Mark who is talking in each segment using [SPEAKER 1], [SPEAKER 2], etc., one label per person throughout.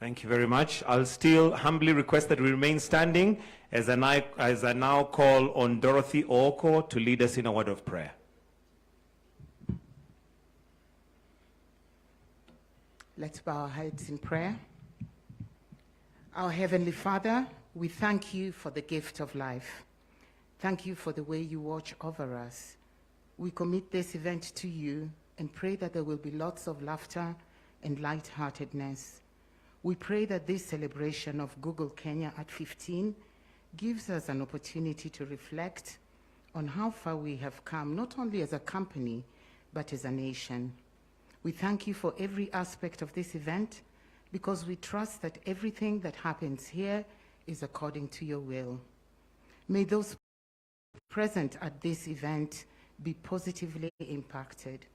[SPEAKER 1] Thank you very much. I'll still humbly request that we remain standing as I now call on Dorothy Oko to lead us in a word of prayer.
[SPEAKER 2] Let's bow our heads in prayer. Our Heavenly Father, we thank you for the gift of life. Thank you for the way you watch over us. We commit this event to you and pray that there will be lots of laughter and lightheartedness. We pray that this celebration of Google Kenya at 15 gives us an opportunity to reflect on how far we have come, not only as a company, but as a nation. We thank you for every aspect of this event because we trust that everything that happens here is according to your will. May those present at this event be positively impacted.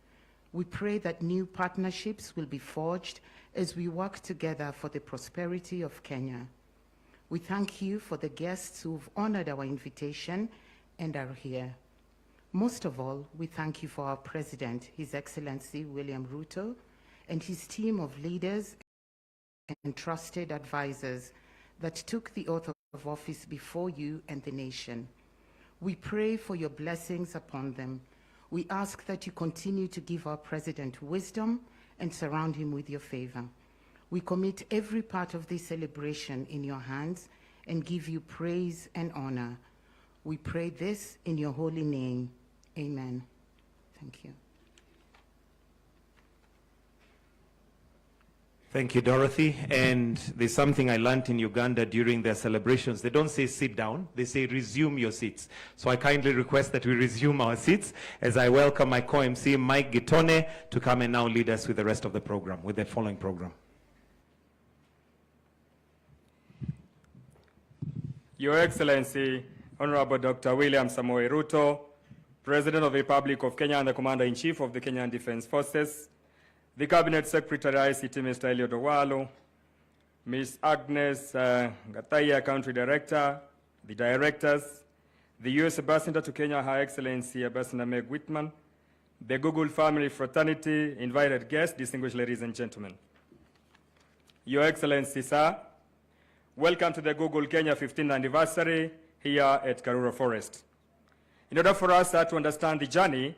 [SPEAKER 2] We pray that new partnerships will be forged as we work together for the prosperity of Kenya. We thank you for the guests who've honored our invitation and are here. Most of all, we thank you for our President, His Excellency William Ruto, and his team of leaders and trusted advisors that took the oath of office before you and the nation. We pray for your blessings upon them. We ask that you continue to give our President wisdom and surround him with your favor. We commit every part of this celebration in your hands and give you praise and honor. We pray this in your holy name. Amen. Thank you.
[SPEAKER 1] Thank you, Dorothy. And there's something I learned in Uganda during their celebrations. They don't say sit down, they say resume your seats. So I kindly request that we resume our seats as I welcome my co-MC, Mike Gitone, to come and now lead us with the rest of the program, with the following program.
[SPEAKER 3] Your Excellency, Honorable Dr. William Ruto, President of the Republic of Kenya and the Commander-in-Chief of the Kenyan Defense Forces, the Cabinet Secretary ICT, Mr. Eliud Owalo, Ms. Agnes Gataya, Country Director, the Directors, the U.S. Ambassador to Kenya, Her Excellency Ambassador Meg Whitman, the Google family fraternity, invited guests, distinguished ladies and gentlemen. Your Excellency, sir, welcome to the Google Kenya 15th anniversary here at Karura Forest. In order for us to understand the journey,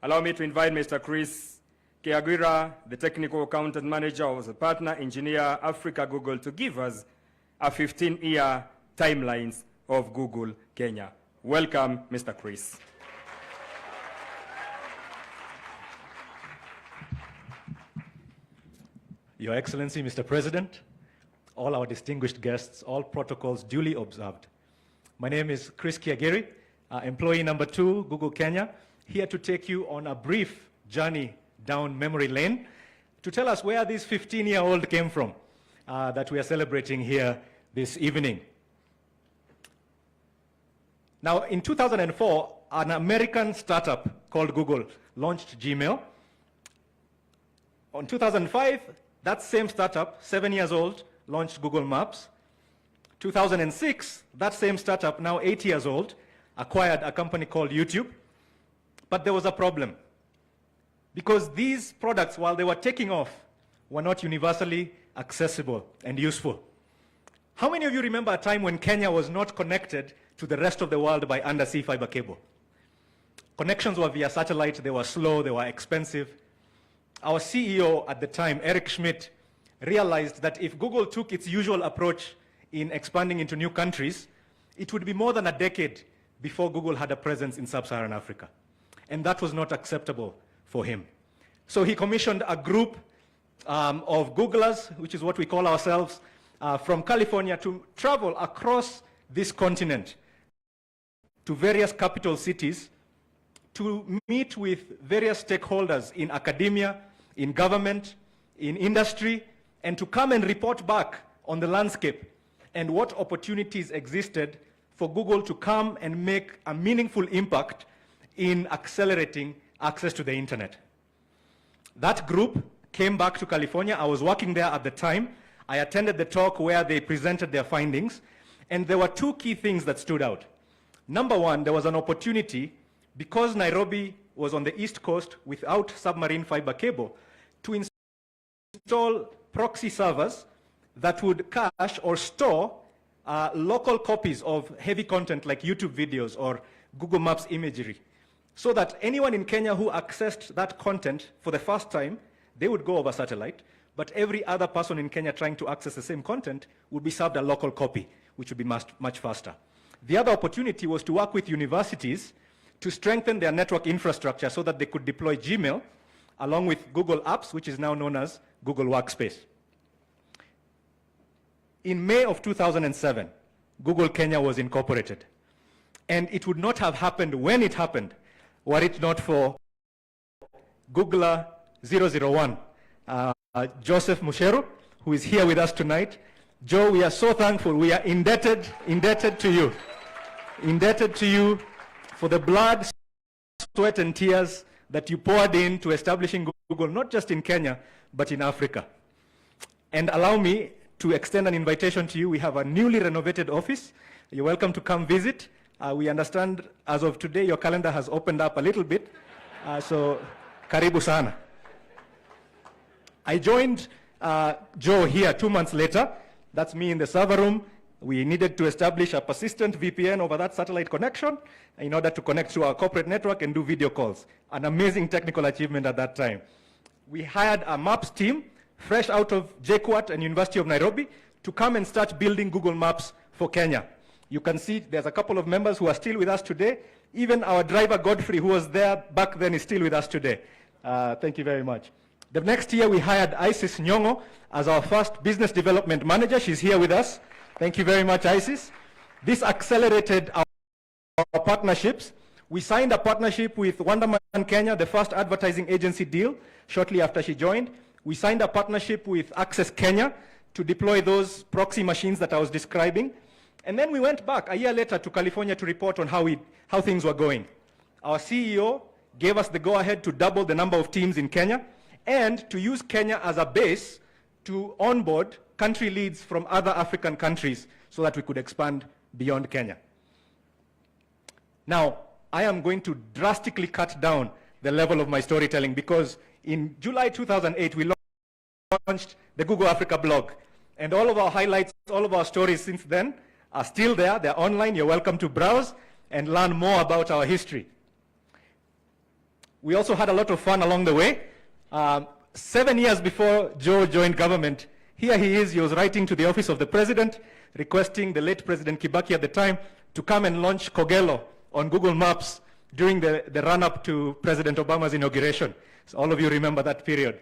[SPEAKER 3] allow me to invite Mr. Chris Kiagira, the Technical Accountant Manager of the Partner Engineer Africa Google, to give us a 15-year timelines of Google Kenya. Welcome, Mr. Chris.
[SPEAKER 4] Your Excellency, Mr. President, all our distinguished guests, all protocols duly observed. My name is Chris Kiagiri, employee number 2, Google Kenya, here to take you on a brief journey down memory lane to tell us where this 15-year-old came from that we are celebrating here this evening. Now, in 2004, an American startup called Google launched Gmail. In 2005, that same startup, 7 years old, launched Google Maps. 2006, that same startup, now 8 years old, acquired a company called YouTube. But there was a problem, because these products, while they were taking off, were not universally accessible and useful. How many of you remember a time when Kenya was not connected to the rest of the world by undersea fiber cable? Connections were via satellite, they were slow, they were expensive. Our CEO at the time, Eric Schmidt, realized that if Google took its usual approach in expanding into new countries, it would be more than a decade before Google had a presence in sub-Saharan Africa. And that was not acceptable for him. So he commissioned a group of Googlers, which is what we call ourselves, from California to travel across this continent to various capital cities to meet with various stakeholders in academia, in government, in industry, and to come and report back on the landscape and what opportunities existed for Google to come and make a meaningful impact in accelerating access to the internet. That group came back to California. I was working there at the time. I attended the talk where they presented their findings, and there were two key things that stood out. Number one, there was an opportunity, because Nairobi was on the East Coast without submarine fiber cable, to install proxy servers that would cache or store local copies of heavy content like YouTube videos or Google Maps imagery, so that anyone in Kenya who accessed that content for the first time, they would go over satellite, but every other person in Kenya trying to access the same content would be served a local copy, which would be much faster. The other opportunity was to work with universities to strengthen their network infrastructure so that they could deploy Gmail along with Google Apps, which is now known as Google Workspace. In May of 2007, Google Kenya was incorporated. And it would not have happened when it happened were it not for Googler 001, Joseph Mucheru, who is here with us tonight. Joe, we are so thankful. We are indebted to you. Indebted to you for the blood, sweat, and tears that you poured into establishing Google, not just in Kenya, but in Africa. And allow me to extend an invitation to you. We have a newly renovated office. You're welcome to come visit. We understand as of today, your calendar has opened up a little bit. So, karibu sana. I joined Joe here 2 months later. That's me in the server room. We needed to establish a persistent VPN over that satellite connection in order to connect to our corporate network and do video calls. An amazing technical achievement at that time. We hired a Maps team, fresh out of JKUAT and University of Nairobi, to come and start building Google Maps for Kenya. You can see there's a couple of members who are still with us today. Even our driver, Godfrey, who was there back then, is still with us today. Thank you very much. The next year, we hired Isis Nyongo as our first business development manager. She's here with us. Thank you very much, Isis. This accelerated our partnerships. We signed a partnership with Wonderman Kenya, the first advertising agency deal, shortly after she joined. We signed a partnership with Access Kenya to deploy those proxy machines that I was describing. And then we went back a year later to California to report on how things were going. Our CEO gave us the go-ahead to double the number of teams in Kenya and to use Kenya as a base to onboard country leads from other African countries so that we could expand beyond Kenya. Now, I am going to drastically cut down the level of my storytelling because in July 2008, we launched the Google Africa blog. And all of our highlights, all of our stories since then are still there. They're online. You're welcome to browse and learn more about our history. We also had a lot of fun along the way. 7 years before Joe joined government, here he is. He was writing to the office of the president, requesting the late President Kibaki at the time to come and launch Kogelo on Google Maps during the run-up to President Obama's inauguration. So all of you remember that period.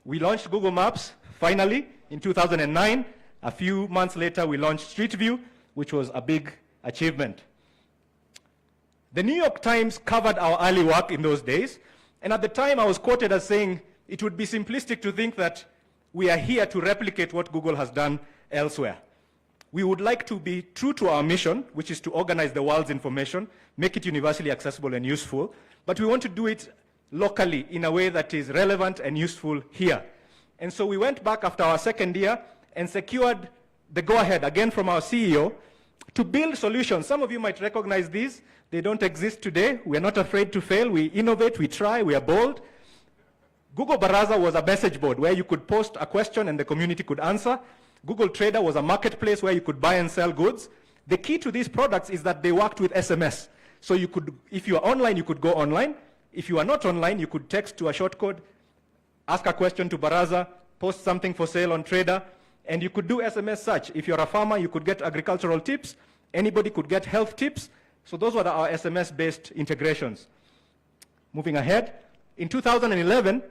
[SPEAKER 4] We launched Google Maps, finally, in 2009. A few months later, we launched Street View, which was a big achievement. The New York Times covered our early work in those days, and at the time I was quoted as saying, it would be simplistic to think that we are here to replicate what Google has done elsewhere. We would like to be true to our mission, which is to organize the world's information, make it universally accessible and useful, but we want to do it locally in a way that is relevant and useful here. And so we went back after our second year and secured the go-ahead, again from our CEO, to build solutions. Some of you might recognize these. They don't exist today. We're not afraid to fail. We innovate, we try, we are bold. Google Baraza was a message board where you could post a question and the community could answer. Google Trader was a marketplace where you could buy and sell goods. The key to these products is that they worked with SMS. So you could, if you are online, you could go online. If you are not online, you could text to a short code, ask a question to Baraza, post something for sale on Trader, and you could do SMS search. If you're a farmer, you could get agricultural tips. Anybody could get health tips. So those were our SMS-based integrations. Moving ahead, in 2011,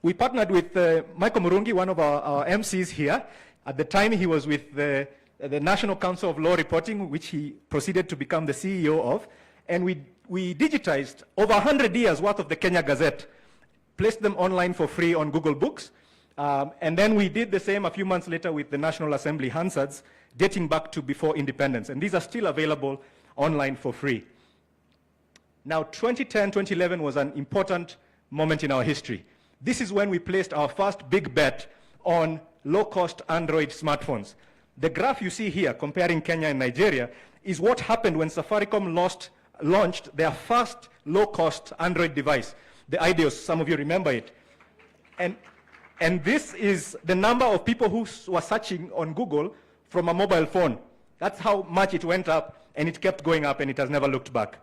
[SPEAKER 4] we partnered with Michael Murungi, one of our MCs here. At the time, he was with the National Council of Law Reporting, which he proceeded to become the CEO of. And we digitized over 100 years worth of the Kenya Gazette, placed them online for free on Google Books. And then we did the same a few months later with the National Assembly Hansards, dating back to before independence. And these are still available online for free. Now, 2010, 2011 was an important moment in our history. This is when we placed our first big bet on low-cost Android smartphones. The graph you see here comparing Kenya and Nigeria is what happened when Safaricom launched their first low-cost Android device, the Ideos. Some of you remember it. And And this is the number of people who were searching on Google from a mobile phone. That's how much it went up, and it kept going up, and it has never looked back.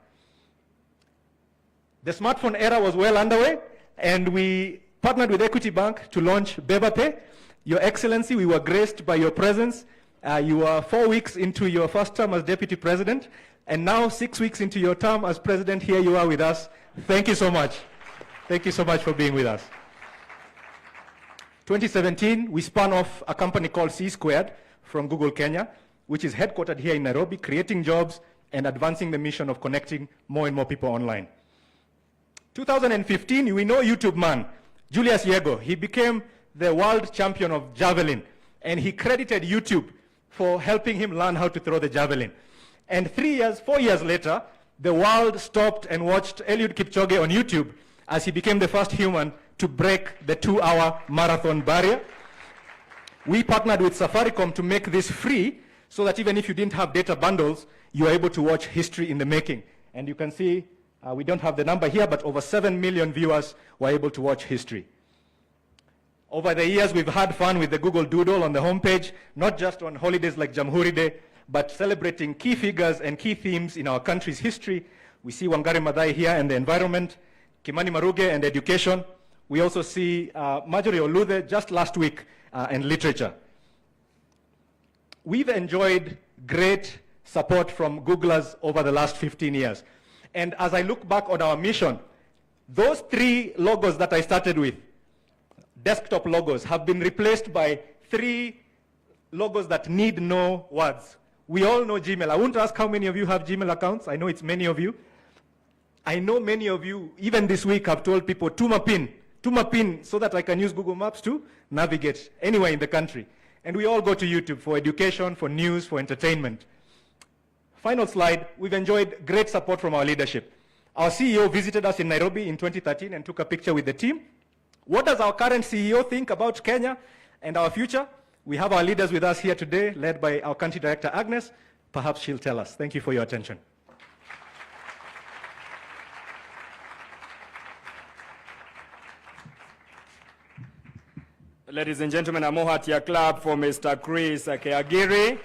[SPEAKER 4] The smartphone era was well underway, and we partnered with Equity Bank to launch Beba Pay. Your Excellency, we were graced by your presence. You are 4 weeks into your first term as Deputy President, and now 6 weeks into your term as President, here you are with us. Thank you so much. Thank you so much for being with us. 2017, we spun off a company called C Squared from Google Kenya, which is headquartered here in Nairobi, creating jobs and advancing the mission of connecting more and more people online. 2015, we know YouTube man, Julius Yego. He became the world champion of javelin, and he credited YouTube for helping him learn how to throw the javelin. And 4 years later, the world stopped and watched Eliud Kipchoge on YouTube as he became the first human to break the 2-hour marathon barrier. We partnered with Safaricom to make this free so that even if you didn't have data bundles, you are able to watch history in the making. And you can see, we don't have the number here, but over 7 million viewers were able to watch history. Over the years, we've had fun with the Google Doodle on the homepage, not just on holidays like Jamhuri Day, but celebrating key figures and key themes in our country's history. We see Wangari Maathai here and the environment, Kimani Maruge and education. We also see Marjorie Oludhe just last week and literature. We've enjoyed great support from Googlers over the last 15 years. And as I look back on our mission, those 3 logos that I started with, desktop logos, have been replaced by 3 logos that need no words. We all know Gmail. I won't ask how many of you have Gmail accounts. I know it's many of you. I know many of you, even this week, have told people, Tuma pin, so that I can use Google Maps to navigate anywhere in the country. And we all go to YouTube for education, for news, for entertainment. Final slide, we've enjoyed great support from our leadership. Our CEO visited us in Nairobi in 2013 and took a picture with the team. What does our current CEO think about Kenya and our future? We have our leaders with us here today, led by our country director, Agnes. Perhaps she'll tell us. Thank you for your attention.
[SPEAKER 3] Ladies and gentlemen, a Mohatia clap for Mr. Chris Keagiri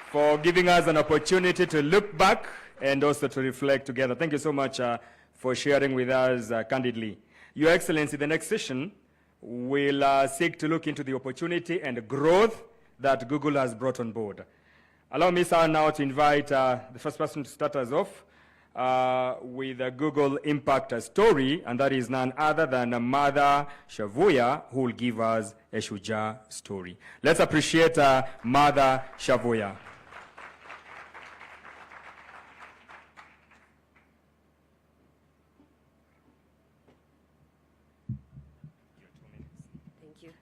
[SPEAKER 3] for giving us an opportunity to look back and also to reflect together. Thank you so much for sharing with us candidly. Your Excellency, the next session will seek to look into the opportunity and growth that Google has brought on board. Allow me, sir, now to invite the first person to start us off with a Google Impact story, and that is none other than Mother Shavuya, who will give us a Shujaa story. Let's appreciate Mother Shavuya.
[SPEAKER 5] Thank you.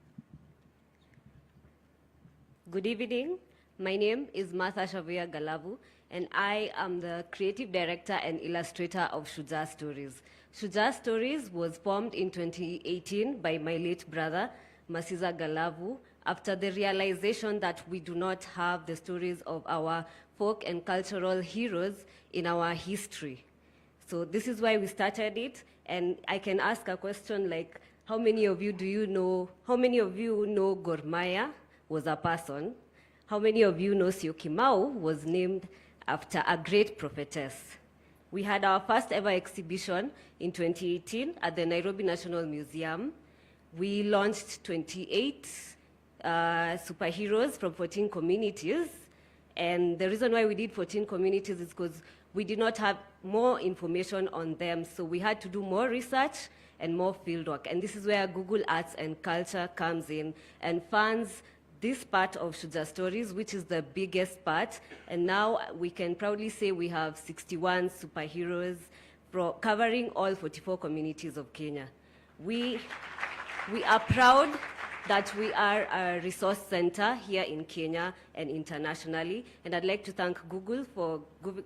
[SPEAKER 5] Good evening. My name is Martha Shavuya Galavu, and I am the creative director and illustrator of Shujaa Stories. Shujaa Stories was formed in 2018 by my late brother, Masiza Galavu, after the realization that we do not have the stories of our folk and cultural heroes in our history. So this is why we started it, and I can ask a question like, how many of you know Gor Mahia was a person? How many of you know Syokimau was named after a great prophetess? We had our first ever exhibition in 2018 at the Nairobi National Museum. We launched 28 superheroes from 14 communities. And the reason why we did 14 communities is because we did not have more information on them. So we had to do more research and more fieldwork. And this is where Google Arts and Culture comes in and funds this part of Shujaa Stories, which is the biggest part. And now we can proudly say we have 61 superheroes covering all 44 communities of Kenya. We are proud that we are a resource center here in Kenya and internationally. And I'd like to thank Google for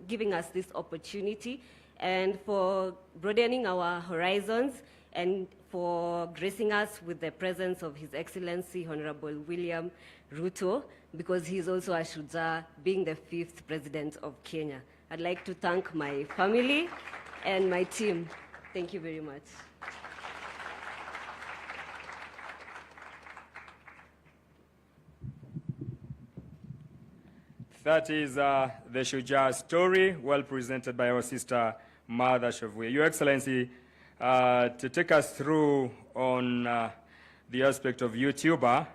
[SPEAKER 5] giving us this opportunity and for broadening our horizons and for gracing us with the presence of His Excellency Honorable William Ruto, because he's also a Shujaa, being the 5th president of Kenya. I'd like to thank my family and my team. Thank you very much.
[SPEAKER 3] That is the Shujaa story, well presented by our sister, Mother Shavue. Your Excellency, to take us through on the aspect of YouTuber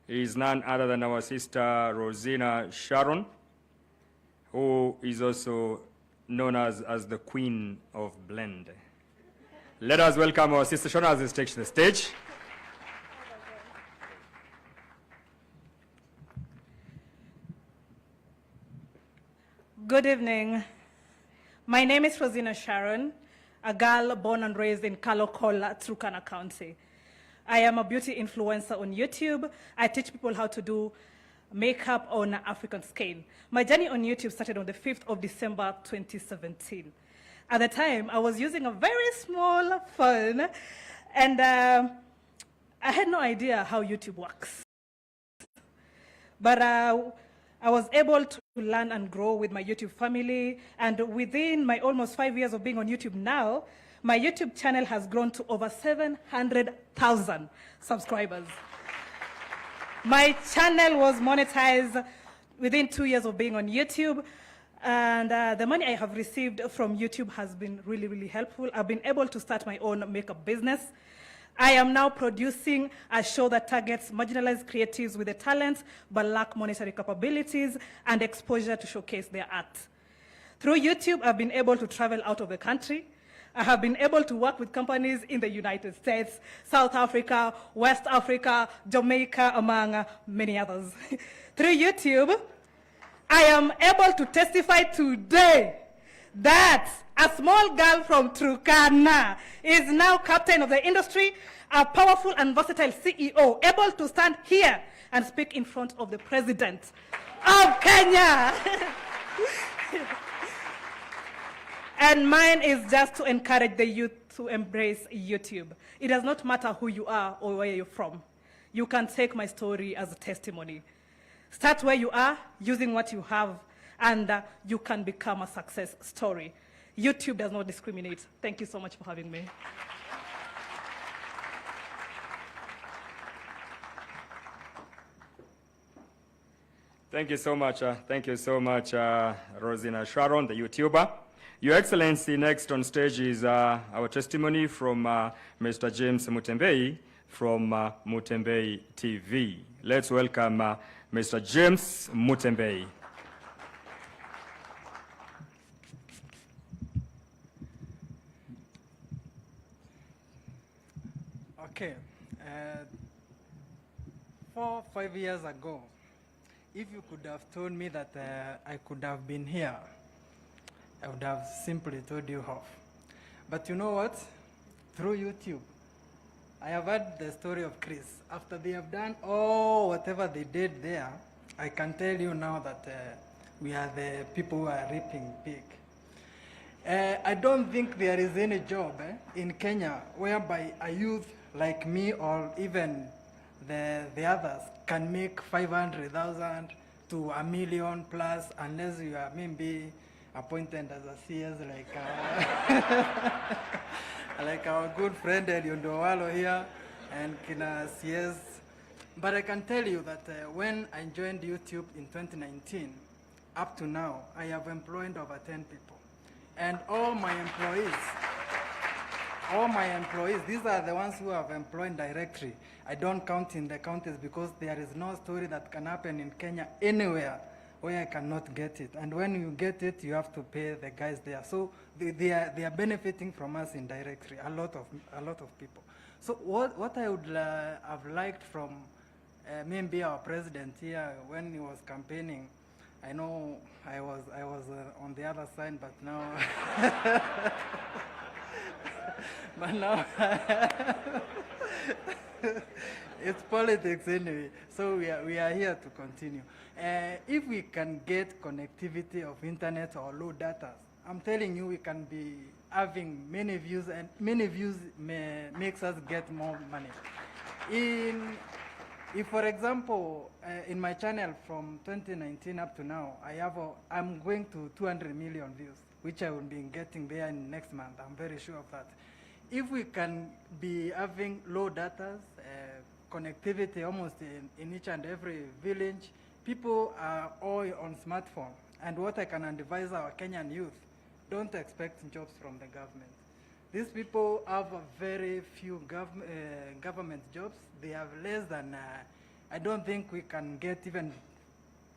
[SPEAKER 3] is none other than our sister, Rosina Sharon, who is also known as the Queen of Blend. Let us welcome our sister Sharon as she takes the stage.
[SPEAKER 6] Good evening. My name is Rosina Sharon, a girl born and raised in Kalokola, Turkana County. I am a beauty influencer on YouTube. I teach people how to do makeup on an African scale. My journey on YouTube started on the 5th of December, 2017. At the time, I was using a very small phone, and I had no idea how YouTube works. But I was able to learn and grow with my YouTube family, and within my almost 5 years of being on YouTube now, my YouTube channel has grown to over 700,000 subscribers. My channel was monetized within 2 years of being on YouTube, and the money I have received from YouTube has been really, really helpful. I've been able to start my own makeup business. I am now producing a show that targets marginalized creatives with the talents but lack monetary capabilities and exposure to showcase their art. Through YouTube, I've been able to travel out of the country. I have been able to work with companies in the United States, South Africa, West Africa, Jamaica, among many others. Through YouTube, I am able to testify today that a small girl from Turkana is now captain of the industry, a powerful and versatile CEO, able to stand here and speak in front of the president of Kenya. And mine is just to encourage the youth to embrace YouTube. It does not matter who you are or where you're from. You can take my story as a testimony. Start where you are, using what you have, and you can become a success story. YouTube does not discriminate. Thank you so much for having me.
[SPEAKER 3] Thank you so much, Rosina Sharon, the YouTuber. Your Excellency, next on stage is our testimony from Mr. James Mutembei from Mutembei TV. Let's welcome Mr. James Mutembei.
[SPEAKER 7] Okay, 4 or 5 years ago, if you could have told me that I could have been here, I would have simply told you off. But you know what? Through YouTube, I have heard the story of Chris. After they have done whatever they did there, I can tell you now that we are the people who are reaping big. I don't think there is any job in Kenya whereby a youth like me or even the others can make 500,000 to $1 million plus unless you are maybe appointed as a CS like our good friend Eliondowalo here and Kina CS. But I can tell you that when I joined YouTube in 2019, up to now, I have employed over 10 people. And all my employees, these are the ones who have employed directly. I don't count in the counties because there is no story that can happen in Kenya anywhere where I cannot get it. And when you get it, you have to pay the guys there. So they are benefiting from us indirectly, a lot of people. So what I would have liked from maybe our president here when he was campaigning, I know I was on the other side, but now, it's politics anyway. So we are here to continue. If we can get connectivity of internet or low data, I'm telling you, we can be having many views, and many views makes us get more money. If, for example, in my channel from 2019 up to now, I'm going to 200 million views, which I will be getting there in next month. I'm very sure of that. If we can be having low data, connectivity almost in each and every village, people are all on smartphone. And what I can advise our Kenyan youth, don't expect jobs from the government. These people have a very few government jobs. They have less than, I don't think we can get even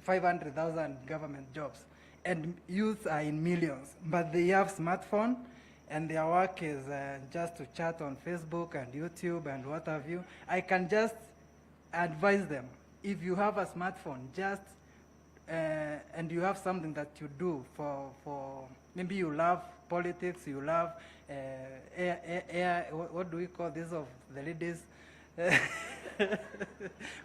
[SPEAKER 7] 500,000 government jobs. And youth are in millions, but they have smartphone and their work is just to chat on Facebook and YouTube and what have you. I can just advise them, if you have a smartphone, just and you have something that you do for maybe you love politics, you love what do we call this of the ladies?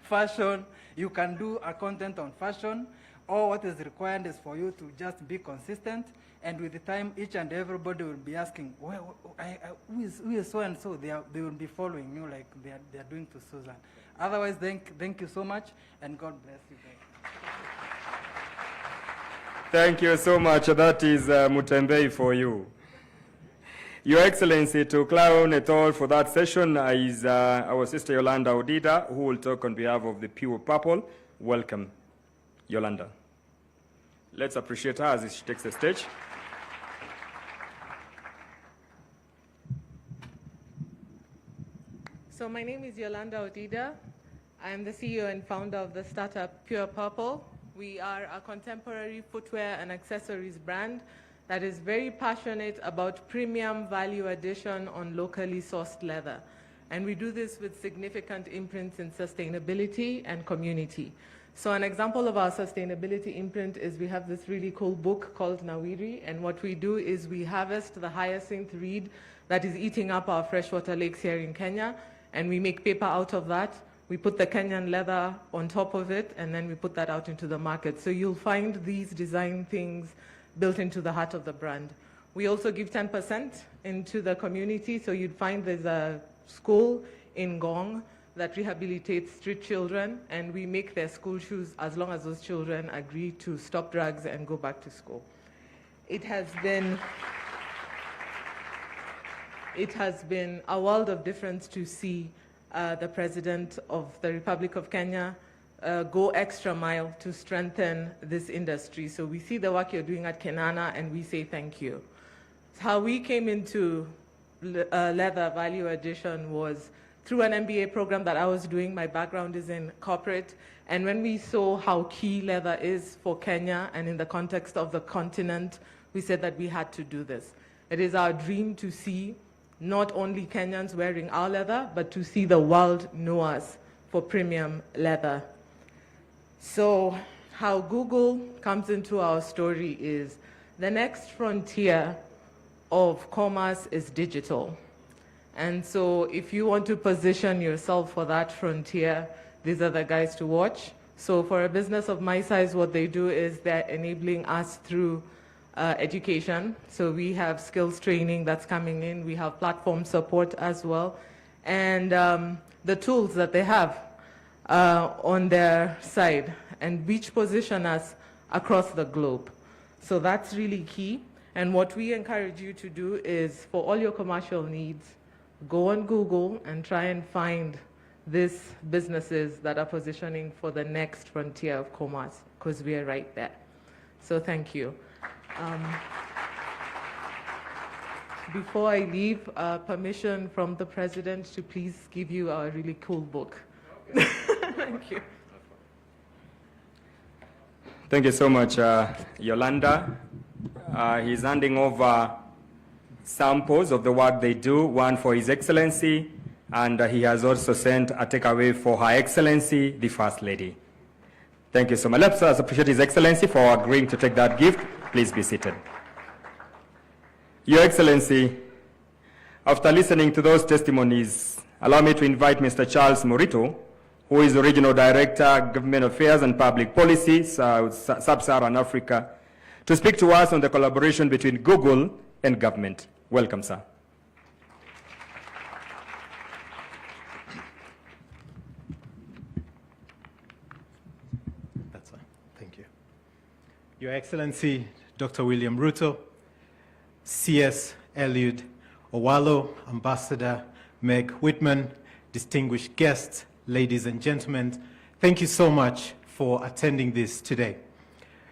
[SPEAKER 7] Fashion. You can do a content on fashion. All what is required is for you to just be consistent, and with the time, each and everybody will be asking, who is so and so? They will be following you like they are doing to Susan. Otherwise, thank you so much, and God bless you guys.
[SPEAKER 3] Thank you so much. That is Mutembei for you. Your Excellency, to crown it all for that session is our sister Yolanda Odida, who will talk on behalf of the Pure Purple. Welcome, Yolanda. Let's appreciate her as she takes the stage.
[SPEAKER 8] So my name is Yolanda Odida. I am the CEO and founder of the startup Pure Purple. We are a contemporary footwear and accessories brand that is very passionate about premium value addition on locally sourced leather. And we do this with significant imprints in sustainability and community. So an example of our sustainability imprint is we have this really cool book called Nawiri, and what we do is we harvest the hyacinth reed that is eating up our freshwater lakes here in Kenya, and we make paper out of that. We put the Kenyan leather on top of it, and then we put that out into the market. So you'll find these design things built into the heart of the brand. We also give 10% into the community, so you'd find there's a school in Gong that rehabilitates street children, and we make their school shoes as long as those children agree to stop drugs and go back to school. It has been a world of difference to see the President of the Republic of Kenya go extra mile to strengthen this industry. So we see the work you're doing at Kenana, and we say thank you. How we came into leather value addition was through an MBA program that I was doing. My background is in corporate, and when we saw how key leather is for Kenya and in the context of the continent, we said that we had to do this. It is our dream to see not only Kenyans wearing our leather, but to see the world know us for premium leather. So how Google comes into our story is the next frontier of commerce is digital. And so if you want to position yourself for that frontier, these are the guys to watch. So for a business of my size, what they do is they're enabling us through education. So we have skills training that's coming in. We have platform support as well. And the tools that they have on their side, and which position us across the globe. So that's really key. And what we encourage you to do is, for all your commercial needs, go on Google and try and find these businesses that are positioning for the next frontier of commerce, because we are right there. So thank you. Before I leave, permission from the President to please give you a really cool book. Thank you.
[SPEAKER 3] Thank you so much, Yolanda. He's handing over samples of the work they do, one for His Excellency, and he has also sent a takeaway for Her Excellency, the First Lady. Thank you so much. Let's appreciate His Excellency for agreeing to take that gift. Please be seated. Your Excellency, after listening to those testimonies, allow me to invite Mr. Charles Morito, who is the Regional Director, Government Affairs and Public Policy, Sub-Saharan Africa, to speak to us on the collaboration between Google and government. Welcome, sir.
[SPEAKER 9] That's fine. Thank you. Your Excellency, Dr. William Ruto, CS Eliud Owalo, Ambassador Meg Whitman, distinguished guests, ladies and gentlemen, thank you so much for attending this today.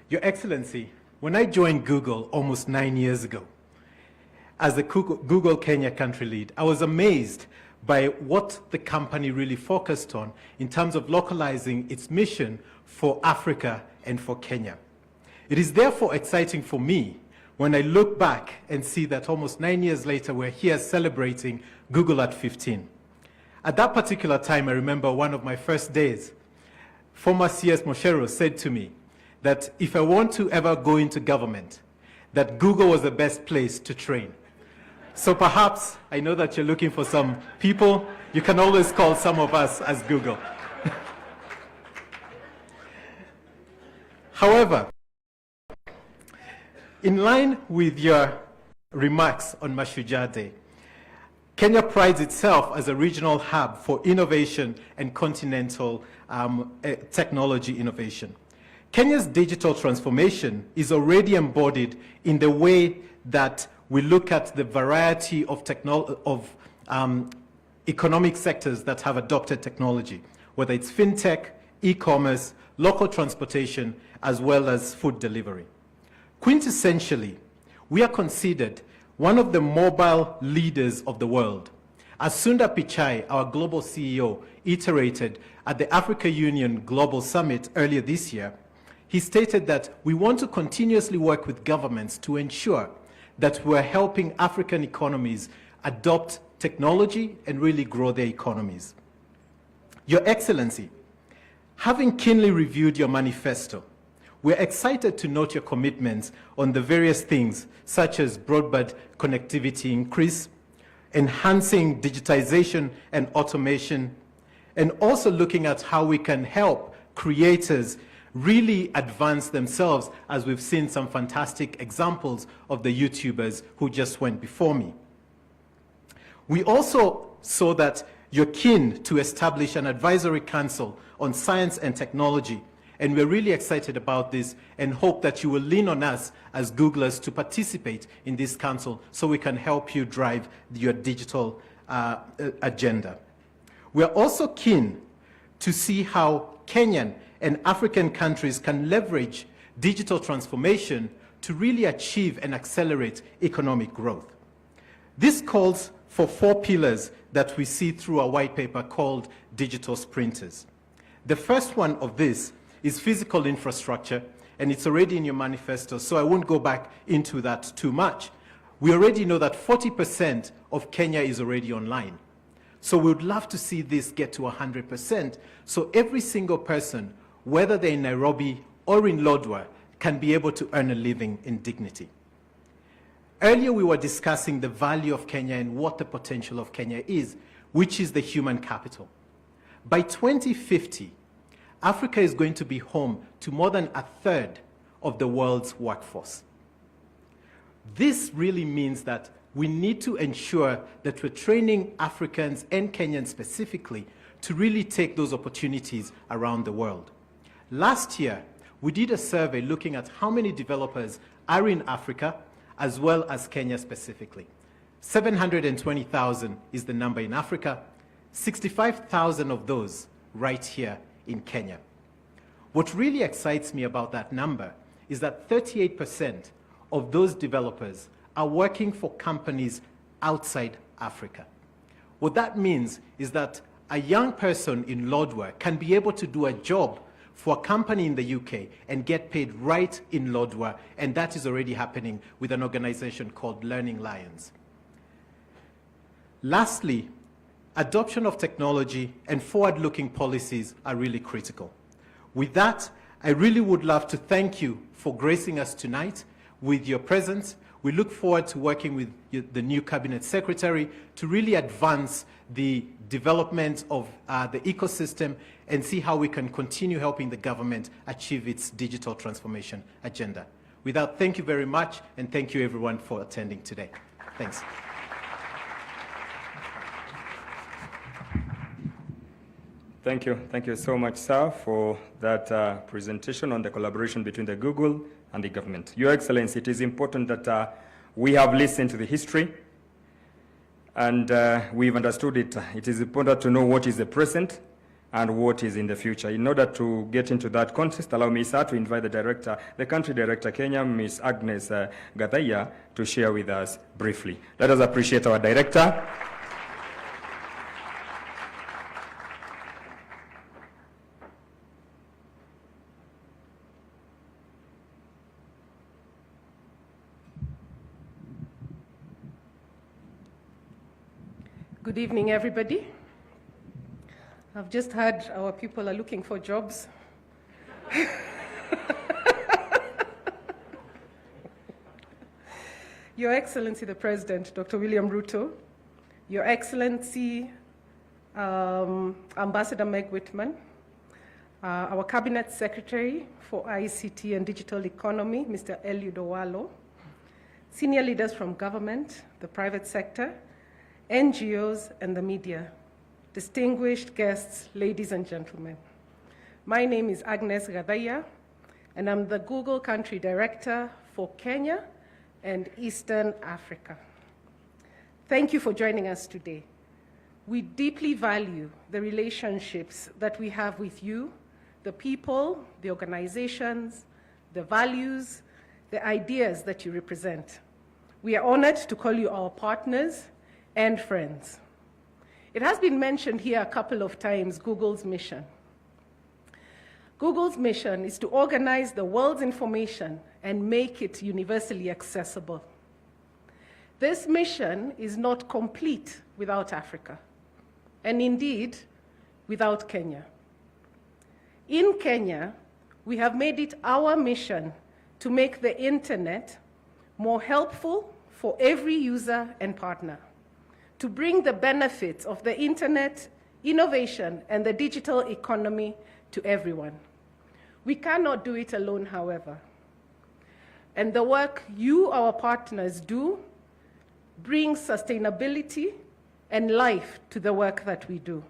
[SPEAKER 9] Your Excellency, when I joined Google almost 9 years ago, as the Google Kenya country lead, I was amazed by what the company really focused on in terms of localizing its mission for Africa and for Kenya. It is therefore exciting for me when I look back and see that almost 9 years later, we're here celebrating Google at 15. At that particular time, I remember one of my first days, former CS Mucheru said to me that if I want to ever go into government, that Google was the best place to train. So perhaps, I know that you're looking for some people, you can always call some of us as Google. However, in line with your remarks on Mashujaa Day, Kenya prides itself as a regional hub for innovation and continental technology innovation. Kenya's digital transformation is already embodied in the way that we look at the variety of economic sectors that have adopted technology, whether it's fintech, e-commerce, local transportation, as well as food delivery. Quintessentially, we are considered one of the mobile leaders of the world. As Sundar Pichai, our global CEO, iterated at the Africa Union Global Summit earlier this year, he stated that we want to continuously work with governments to ensure that we're helping African economies adopt technology and really grow their economies. Your Excellency, having keenly reviewed your manifesto, we're excited to note your commitments on the various things such as broadband connectivity increase, enhancing digitization and automation, and also looking at how we can help creators really advance themselves, as we've seen some fantastic examples of the YouTubers who just went before me. We also saw that you're keen to establish an advisory council on science and technology, and we're really excited about this and hope that you will lean on us as Googlers to participate in this council so we can help you drive your digital agenda. We're also keen to see how Kenyan and African countries can leverage digital transformation to really achieve and accelerate economic growth. This calls for 4 pillars that we see through a white paper called Digital Sprinters. The first one of this is physical infrastructure, and it's already in your manifesto, so I won't go back into that too much. We already know that 40% of Kenya is already online. So we would love to see this get to 100%, so every single person, whether they're in Nairobi or in Lodwar, can be able to earn a living in dignity. Earlier we were discussing the value of Kenya and what the potential of Kenya is, which is the human capital. By 2050, Africa is going to be home to more than 1/3 of the world's workforce. This really means that we need to ensure that we're training Africans and Kenyans specifically to really take those opportunities around the world. Last year, we did a survey looking at how many developers are in Africa, as well as Kenya specifically. 720,000 is the number in Africa, 65,000 of those right here in Kenya. What really excites me about that number is that 38% of those developers are working for companies outside Africa. What that means is that a young person in Lodwar can be able to do a job for a company in the UK and get paid right in Lodwar, and that is already happening with an organization called Learning Lions. Lastly, adoption of technology and forward-looking policies are really critical. With that, I really would love to thank you for gracing us tonight with your presence. We look forward to working with the new Cabinet Secretary to really advance the development of the ecosystem and see how we can continue helping the government achieve its digital transformation agenda. With that, thank you very much, and thank you everyone for attending today. Thanks.
[SPEAKER 3] Thank you so much, sir, for that presentation on the collaboration between the Google and the government. Your Excellency, it is important that we have listened to the history and we've understood it. It is important to know what is the present and what is in the future. In order to get into that context, allow me, sir, to invite the country director, Kenya, Ms. Agnes Gathaiya, to share with us briefly. Let us appreciate our director.
[SPEAKER 10] Good evening, everybody. I've just heard our people are looking for jobs. Your Excellency, the President, Dr. William Ruto, Your Excellency, Ambassador Meg Whitman, our Cabinet Secretary for ICT and Digital Economy, Mr. Eliud Owalo, senior leaders from government, the private sector, NGOs, and the media, distinguished guests, ladies and gentlemen. My name is Agnes Gathaiya, and I'm the Google Country Director for Kenya and Eastern Africa. Thank you for joining us today. We deeply value the relationships that we have with you, the people, the organizations, the values, the ideas that you represent. We are honored to call you our partners and friends. It has been mentioned here a couple of times, Google's mission. Google's mission is to organize the world's information and make it universally accessible. This mission is not complete without Africa, and indeed, without Kenya. In Kenya, we have made it our mission to make the internet more helpful for every user and partner, to bring the benefits of the internet, innovation, and the digital economy to everyone. We cannot do it alone, however. And the work you, our partners, do brings sustainability and life to the work that we do.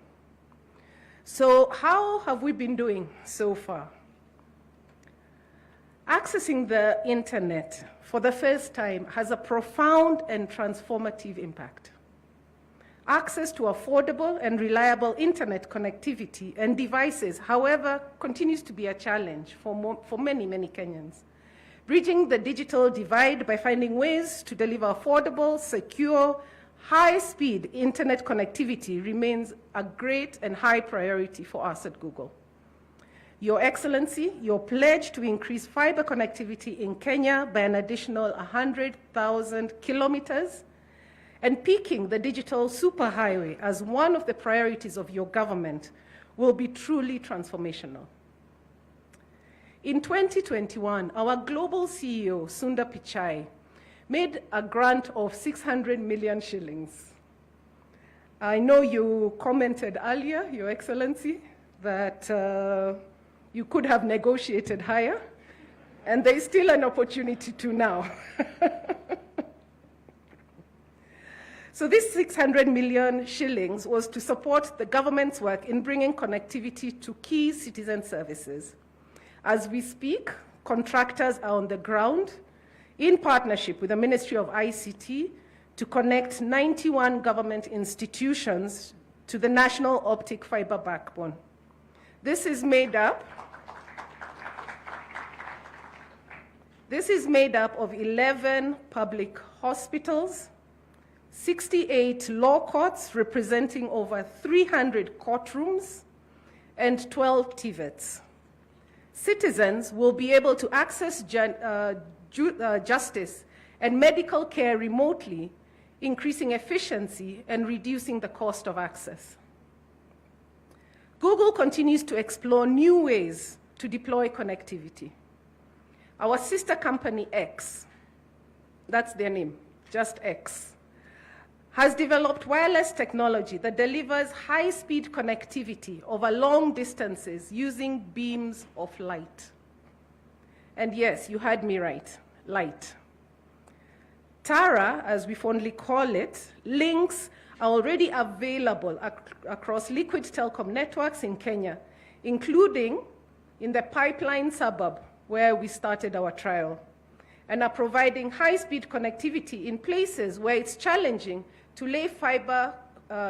[SPEAKER 10] So how have we been doing so far? Accessing the internet for the first time has a profound and transformative impact. Access to affordable and reliable internet connectivity and devices, however, continues to be a challenge for many, many Kenyans. Bridging the digital divide by finding ways to deliver affordable, secure, high-speed internet connectivity remains a great and high priority for us at Google. Your Excellency, your pledge to increase fiber connectivity in Kenya by an additional 100,000 kilometers and peaking the digital superhighway as one of the priorities of your government will be truly transformational. In 2021, our global CEO, Sundar Pichai, made a grant of 600 million shillings. I know you commented earlier, Your Excellency, that you could have negotiated higher, and there is still an opportunity to now. So this 600 million shillings was to support the government's work in bringing connectivity to key citizen services. As we speak, contractors are on the ground in partnership with the Ministry of ICT to connect 91 government institutions to the national optic fiber backbone. This is made up of 11 public hospitals, 68 law courts representing over 300 courtrooms, and 12 TVETs. Citizens will be able to access justice and medical care remotely, increasing efficiency and reducing the cost of access. Google continues to explore new ways to deploy connectivity. Our sister company, X, that's their name, just X, has developed wireless technology that delivers high-speed connectivity over long distances using beams of light. And yes, you heard me right, light. Tara, as we fondly call it, links are already available across liquid telecom networks in Kenya, including in the Pipeline suburb where we started our trial, and are providing high-speed connectivity in places where it's challenging to lay fiber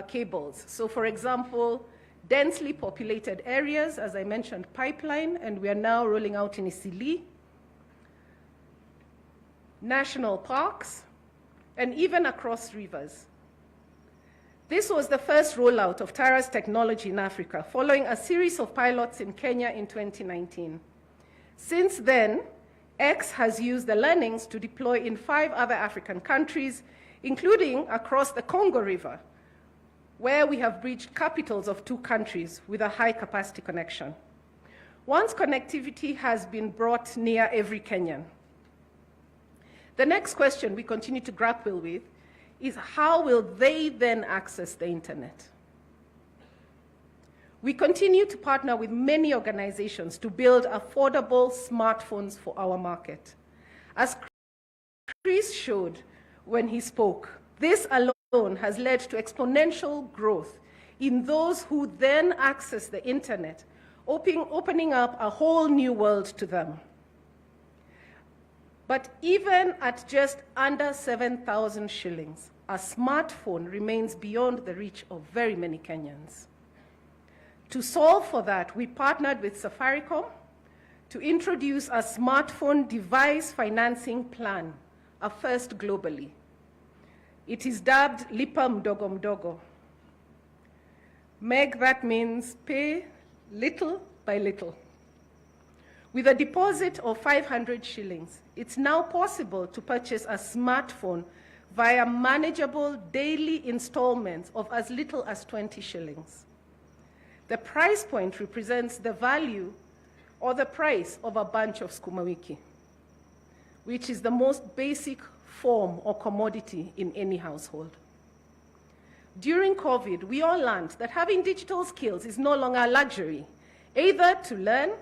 [SPEAKER 10] cables. So for example, densely populated areas, as I mentioned, Pipeline, and we are now rolling out in Isili, national parks, and even across rivers. This was the first rollout of Tara's technology in Africa, following a series of pilots in Kenya in 2019. Since then, X has used the learnings to deploy in 5 other African countries, including across the Congo River, where we have bridged capitals of 2 countries with a high-capacity connection. Once connectivity has been brought near every Kenyan, the next question we continue to grapple with is how will they then access the internet? We continue to partner with many organizations to build affordable smartphones for our market. As Chris showed when he spoke, this alone has led to exponential growth in those who then access the internet, opening up a whole new world to them. But even at just under 7,000 shillings, a smartphone remains beyond the reach of very many Kenyans. To solve for that, we partnered with Safaricom to introduce a smartphone device financing plan, a first globally. It is dubbed Lipa Mdogo Mdogo. Meg, that means pay little by little. With a deposit of 500 shillings, it's now possible to purchase a smartphone via manageable daily installments of as little as 20 shillings. The price point represents the value or the price of a bunch of sukuma wiki, which is the most basic form or commodity in any household. During COVID, we all learned that having digital skills is no longer a luxury, either to learn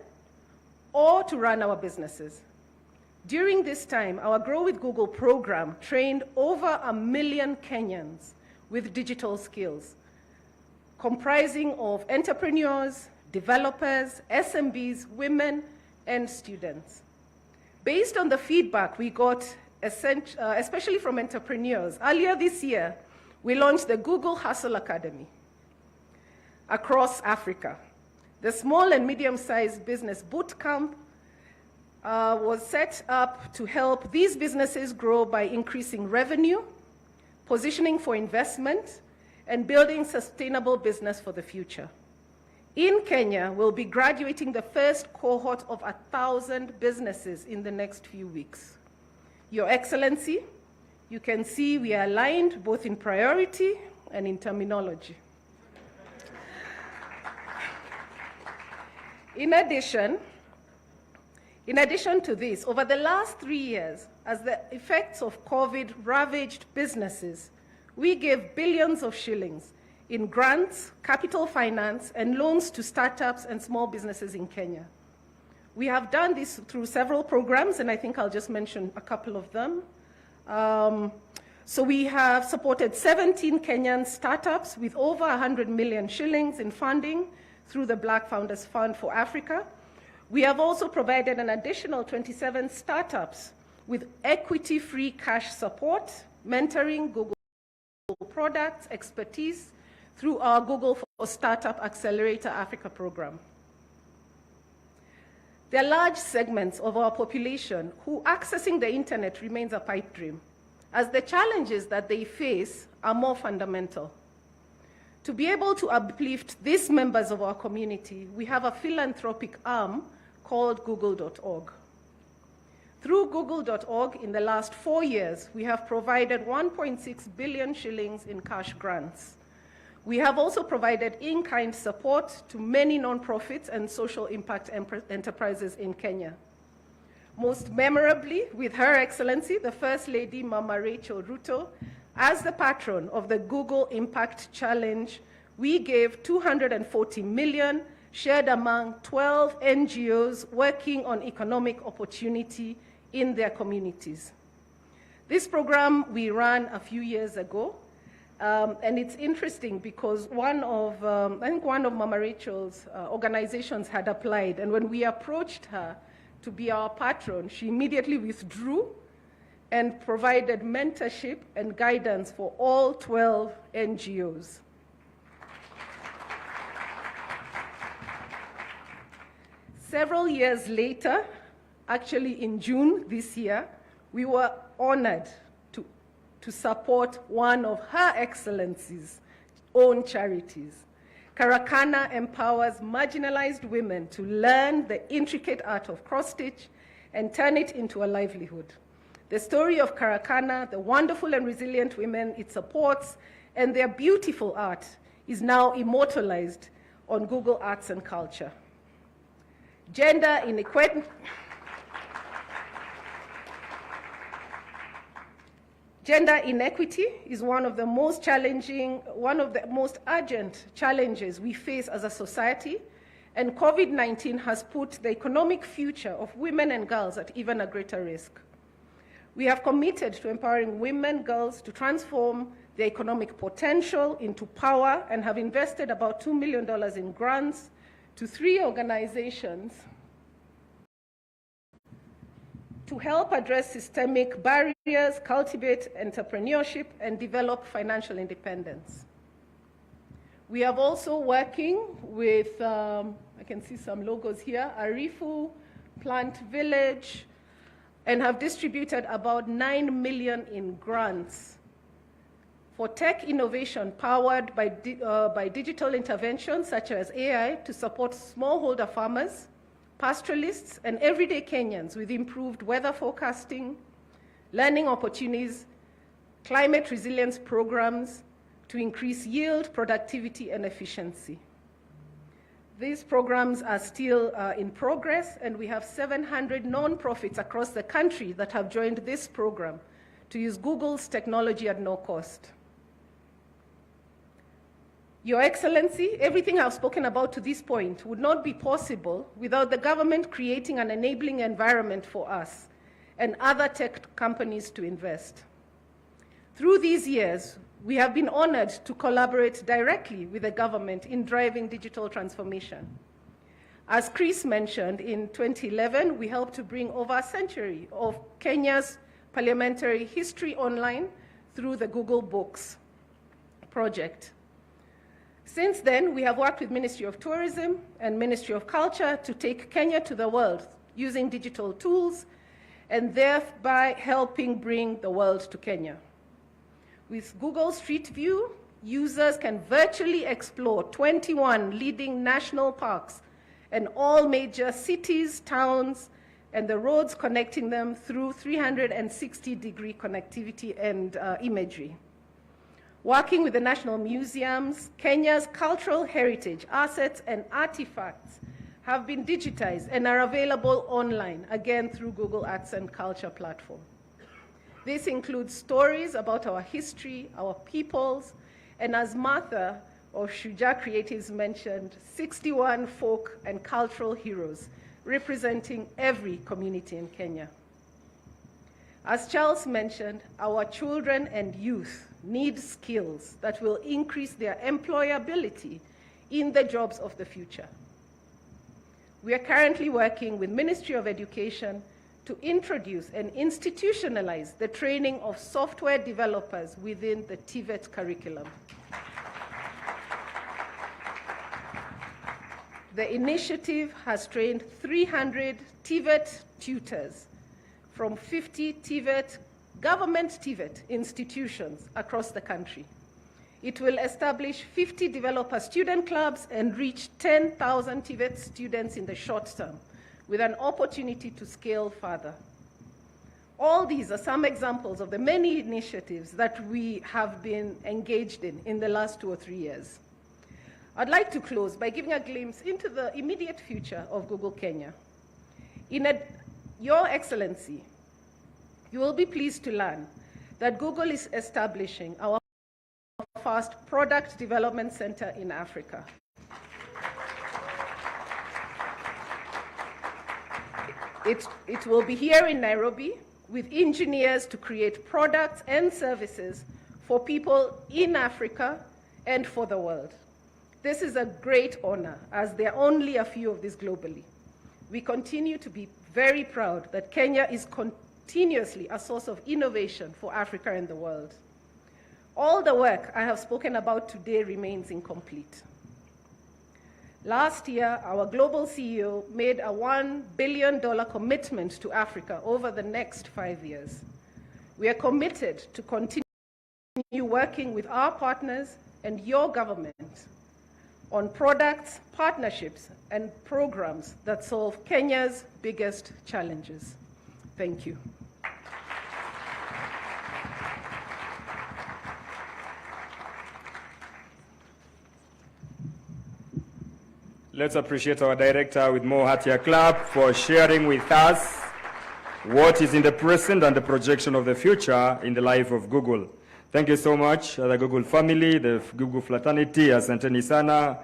[SPEAKER 10] or to run our businesses. During this time, our Grow with Google program trained over 1 million Kenyans with digital skills, comprising of entrepreneurs, developers, SMBs, women, and students. Based on the feedback we got, especially from entrepreneurs, earlier this year, we launched the Google Hustle Academy across Africa. The small and medium-sized business bootcamp was set up to help these businesses grow by increasing revenue, positioning for investment, and building sustainable business for the future. In Kenya, we'll be graduating the first cohort of 1,000 businesses in the next few weeks. Your Excellency, you can see we are aligned both in priority and in terminology. In addition to this, over the last 3 years, as the effects of COVID ravaged businesses, we gave billions of shillings in grants, capital finance, and loans to startups and small businesses in Kenya. We have done this through several programs, and I think I'll just mention a couple of them. So we have supported 17 Kenyan startups with over 100 million shillings in funding through the Black Founders Fund for Africa. We have also provided an additional 27 startups with equity-free cash support, mentoring, Google products, expertise through our Google for Startup Accelerator Africa program. There are large segments of our population who accessing the internet remains a pipe dream, as the challenges that they face are more fundamental. To be able to uplift these members of our community, we have a philanthropic arm called Google.org. Through Google.org, in the last 4 years, we have provided 1.6 billion shillings in cash grants. We have also provided in-kind support to many nonprofits and social impact enterprises in Kenya. Most memorably, with Her Excellency, the First Lady, Mama Rachel Ruto, as the patron of the Google Impact Challenge, we gave 240 million shared among 12 NGOs working on economic opportunity in their communities. This program we ran a few years ago, and it's interesting because I think one of Mama Rachel's organizations had applied, and when we approached her to be our patron, she immediately withdrew and provided mentorship and guidance for all 12 NGOs. Several years later, actually in June this year, we were honored to support one of Her Excellency's own charities. Karakana empowers marginalized women to learn the intricate art of cross-stitch and turn it into a livelihood. The story of Karakana, the wonderful and resilient women it supports, and their beautiful art is now immortalized on Google Arts and Culture. Gender inequality. Gender inequity is one of the most urgent challenges we face as a society, and COVID-19 has put the economic future of women and girls at even a greater risk. We have committed to empowering women and girls to transform their economic potential into power and have invested about $2 million in grants to 3 organizations to help address systemic barriers, cultivate entrepreneurship, and develop financial independence. We have also working with, I can see some logos here, Arifu, Plant Village, and have distributed about 9 million in grants for tech innovation powered by digital interventions such as AI to support smallholder farmers, pastoralists, and everyday Kenyans with improved weather forecasting, learning opportunities, climate resilience programs to increase yield, productivity, and efficiency. These programs are still in progress, and we have 700 nonprofits across the country that have joined this program to use Google's technology at no cost. Your Excellency, everything I've spoken about to this point would not be possible without the government creating an enabling environment for us and other tech companies to invest. Through these years, we have been honored to collaborate directly with the government in driving digital transformation. As Chris mentioned, in 2011, we helped to bring over a century of Kenya's parliamentary history online through the Google Books project. Since then, we have worked with Ministry of Tourism and Ministry of Culture to take Kenya to the world using digital tools and thereby helping bring the world to Kenya. With Google Street View, users can virtually explore 21 leading national parks and all major cities, towns, and the roads connecting them through 360-degree connectivity and imagery. Working with the national museums, Kenya's cultural heritage, assets, and artifacts have been digitized and are available online, again through Google Arts and Culture platform. This includes stories about our history, our peoples, and as Martha of Shuja Creatives mentioned, 61 folk and cultural heroes representing every community in Kenya. As Charles mentioned, our children and youth need skills that will increase their employability in the jobs of the future. We are currently working with Ministry of Education to introduce and institutionalize the training of software developers within the TVET curriculum. The initiative has trained 300 TVET tutors from 50 TVET, government TVET institutions across the country. It will establish 50 developer student clubs and reach 10,000 TVET students in the short term, with an opportunity to scale further. All these are some examples of the many initiatives that we have been engaged in the last 2 or 3 years. I'd like to close by giving a glimpse into the immediate future of Google Kenya. Your Excellency, you will be pleased to learn that Google is establishing our first product development center in Africa. It will be here in Nairobi with engineers to create products and services for people in Africa and for the world. This is a great honor, as there are only a few of these globally. We continue to be very proud that Kenya is continuously a source of innovation for Africa and the world. All the work I have spoken about today remains incomplete. Last year, our global CEO made a $1 billion commitment to Africa over the next 5 years. We are committed to continue working with our partners and your government on products, partnerships, and programs that solve Kenya's biggest challenges. Thank you.
[SPEAKER 3] Let's appreciate our director with more heartier clap for sharing with us what is in the present and the projection of the future in the life of Google. Thank you so much, the Google family, the Google fraternity, asanteni sana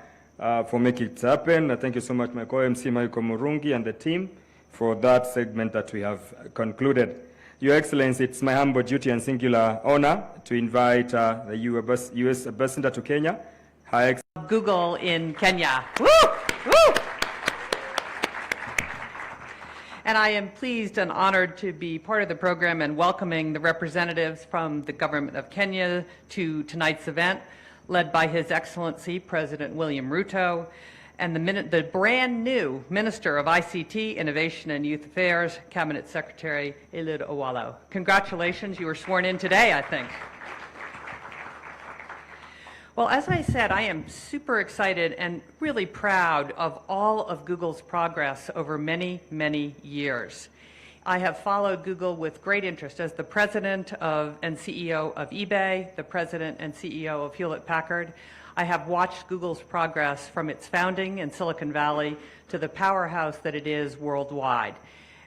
[SPEAKER 3] for making it happen. Thank you so much, my co-MC, Michael Murungi, and the team for that segment that we have concluded. Your Excellency, it's my humble duty and singular honor to invite the U.S. Ambassador to Kenya, Her Excellency
[SPEAKER 11] Google in Kenya. Woo! Woo! And I am pleased and honored to be part of the program and welcoming the representatives from the government of Kenya to tonight's event, led by His Excellency President William Ruto and the brand new Minister of ICT, Innovation and Youth Affairs, Cabinet Secretary Eliud Owalo. Congratulations, you were sworn in today, I think. Well, as I said, I am super excited and really proud of all of Google's progress over many, many years. I have followed Google with great interest as the president and CEO of eBay, the president and CEO of Hewlett-Packard. I have watched Google's progress from its founding in Silicon Valley to the powerhouse that it is worldwide.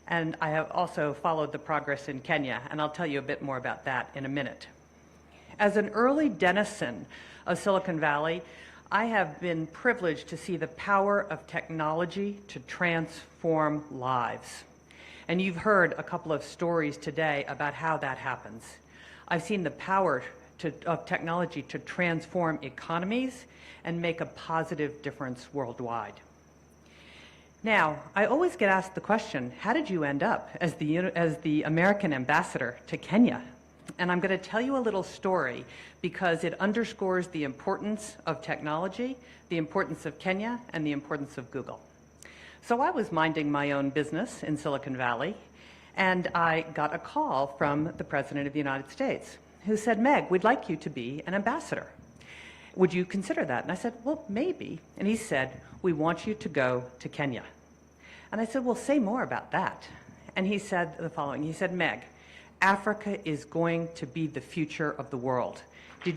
[SPEAKER 11] And I have also followed the progress in Kenya, and I'll tell you a bit more about that in a minute. As an early denizen of Silicon Valley, I have been privileged to see the power of technology to transform lives. And you've heard a couple of stories today about how that happens. I've seen the power of technology to transform economies and make a positive difference worldwide. Now, I always get asked the question, how did you end up as the American ambassador to Kenya? And I'm going to tell you a little story because it underscores the importance of technology, the importance of Kenya, and the importance of Google. So I was minding my own business in Silicon Valley, and I got a call from the President of the United States who said, Meg, we'd like you to be an ambassador. Would you consider that? And I said, well, maybe. And he said, we want you to go to Kenya. And I said, well, say more about that. And he said the following. He said, Meg, Africa is going to be the future of the world. He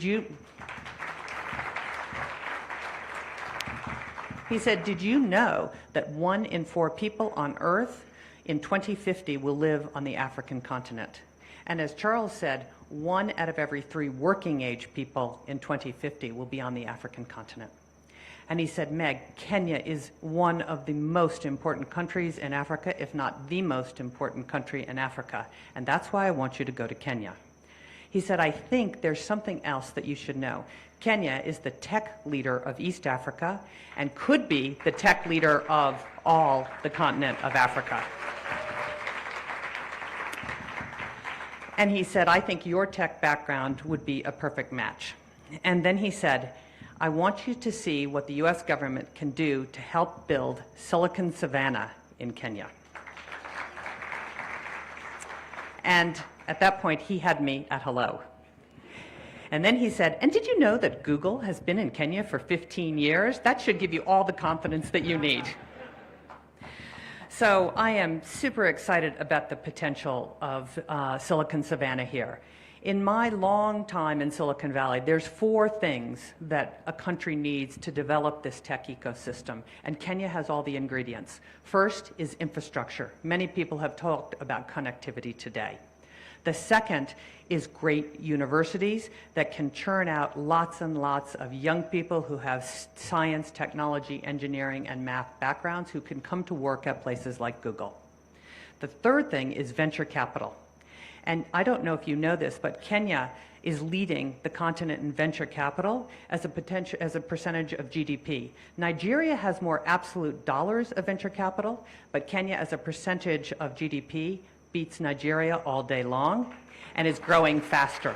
[SPEAKER 11] said, did you know that 1 in 4 people on Earth in 2050 will live on the African continent? And as Charles said, 1 out of every 3 working age people in 2050 will be on the African continent. And he said, Meg, Kenya is one of the most important countries in Africa, if not the most important country in Africa. And that's why I want you to go to Kenya. He said, I think there's something else that you should know. Kenya is the tech leader of East Africa and could be the tech leader of all the continent of Africa. And he said, I think your tech background would be a perfect match. And then he said, I want you to see what the US government can do to help build Silicon Savannah in Kenya. And at that point, he had me at hello. And then he said, and did you know that Google has been in Kenya for 15 years? That should give you all the confidence that you need. So I am super excited about the potential of Silicon Savannah here. In my long time in Silicon Valley, there's 4 things that a country needs to develop this tech ecosystem, and Kenya has all the ingredients. First is infrastructure. Many people have talked about connectivity today. The second is great universities that can churn out lots and lots of young people who have science, technology, engineering, and math backgrounds who can come to work at places like Google. The third thing is venture capital. And I don't know if you know this, but Kenya is leading the continent in venture capital as a percentage of GDP. Nigeria has more absolute dollars of venture capital, but Kenya as a percentage of GDP beats Nigeria all day long and is growing faster.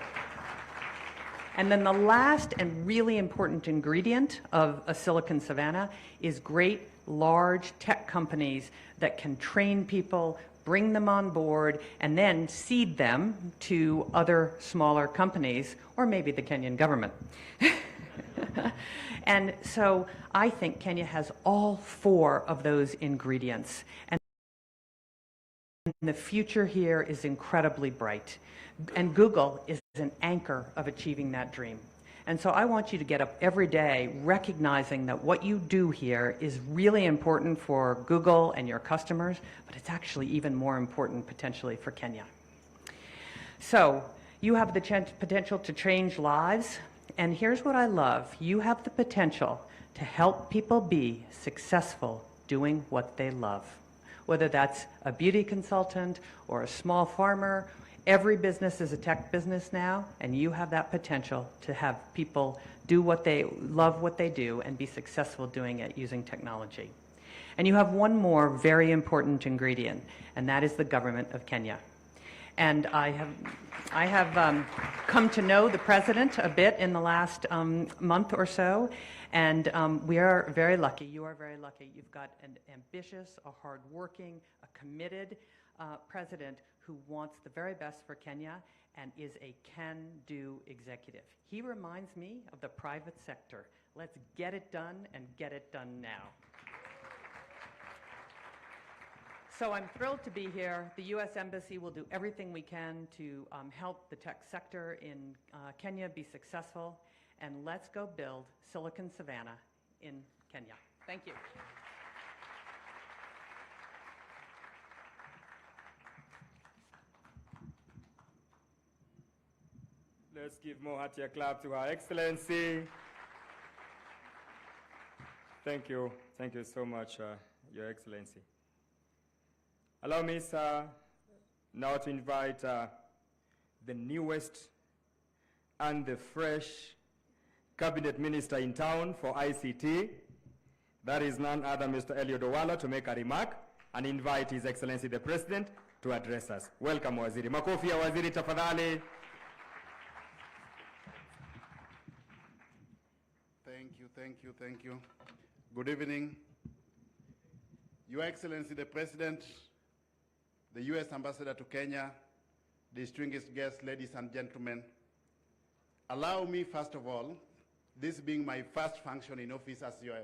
[SPEAKER 11] And then the last and really important ingredient of a Silicon Savannah is great, large tech companies that can train people, bring them on board, and then seed them to other smaller companies, or maybe the Kenyan government. And so I think Kenya has all four of those ingredients. And the future here is incredibly bright. And Google is an anchor of achieving that dream. And so I want you to get up every day recognizing that what you do here is really important for Google and your customers, but it's actually even more important potentially for Kenya. So you have the potential to change lives. And here's what I love. You have the potential to help people be successful doing what they love. Whether that's a beauty consultant or a small farmer, every business is a tech business now, and you have that potential to have people do what they love what they do and be successful doing it using technology. And you have one more very important ingredient, and that is the government of Kenya. And I have come to know the president a bit in the last month or so, and we are very lucky. You are very lucky. You've got an ambitious, a hardworking, a committed president who wants the very best for Kenya and is a can-do executive. He reminds me of the private sector. Let's get it done and get it done now. So I'm thrilled to be here. The U.S. Embassy will do everything we can to help the tech sector in Kenya be successful. And let's go build Silicon Savannah in Kenya. Thank you.
[SPEAKER 3] Let's give more hearty clap to Her Excellency. Thank you. Thank you so much, Your Excellency. Allow me, sir, now to invite the newest and the fresh cabinet minister in town for ICT. That is none other Mr. Eliud Owalo to make a remark and invite His Excellency the President to address us. Welcome, Waziri. Makofi ya Waziri tafadhali.
[SPEAKER 12] Thank you. Good evening. Your Excellency the President, the U.S. Ambassador to Kenya, distinguished guests, ladies and gentlemen, allow me, first of all, this being my first function in office as your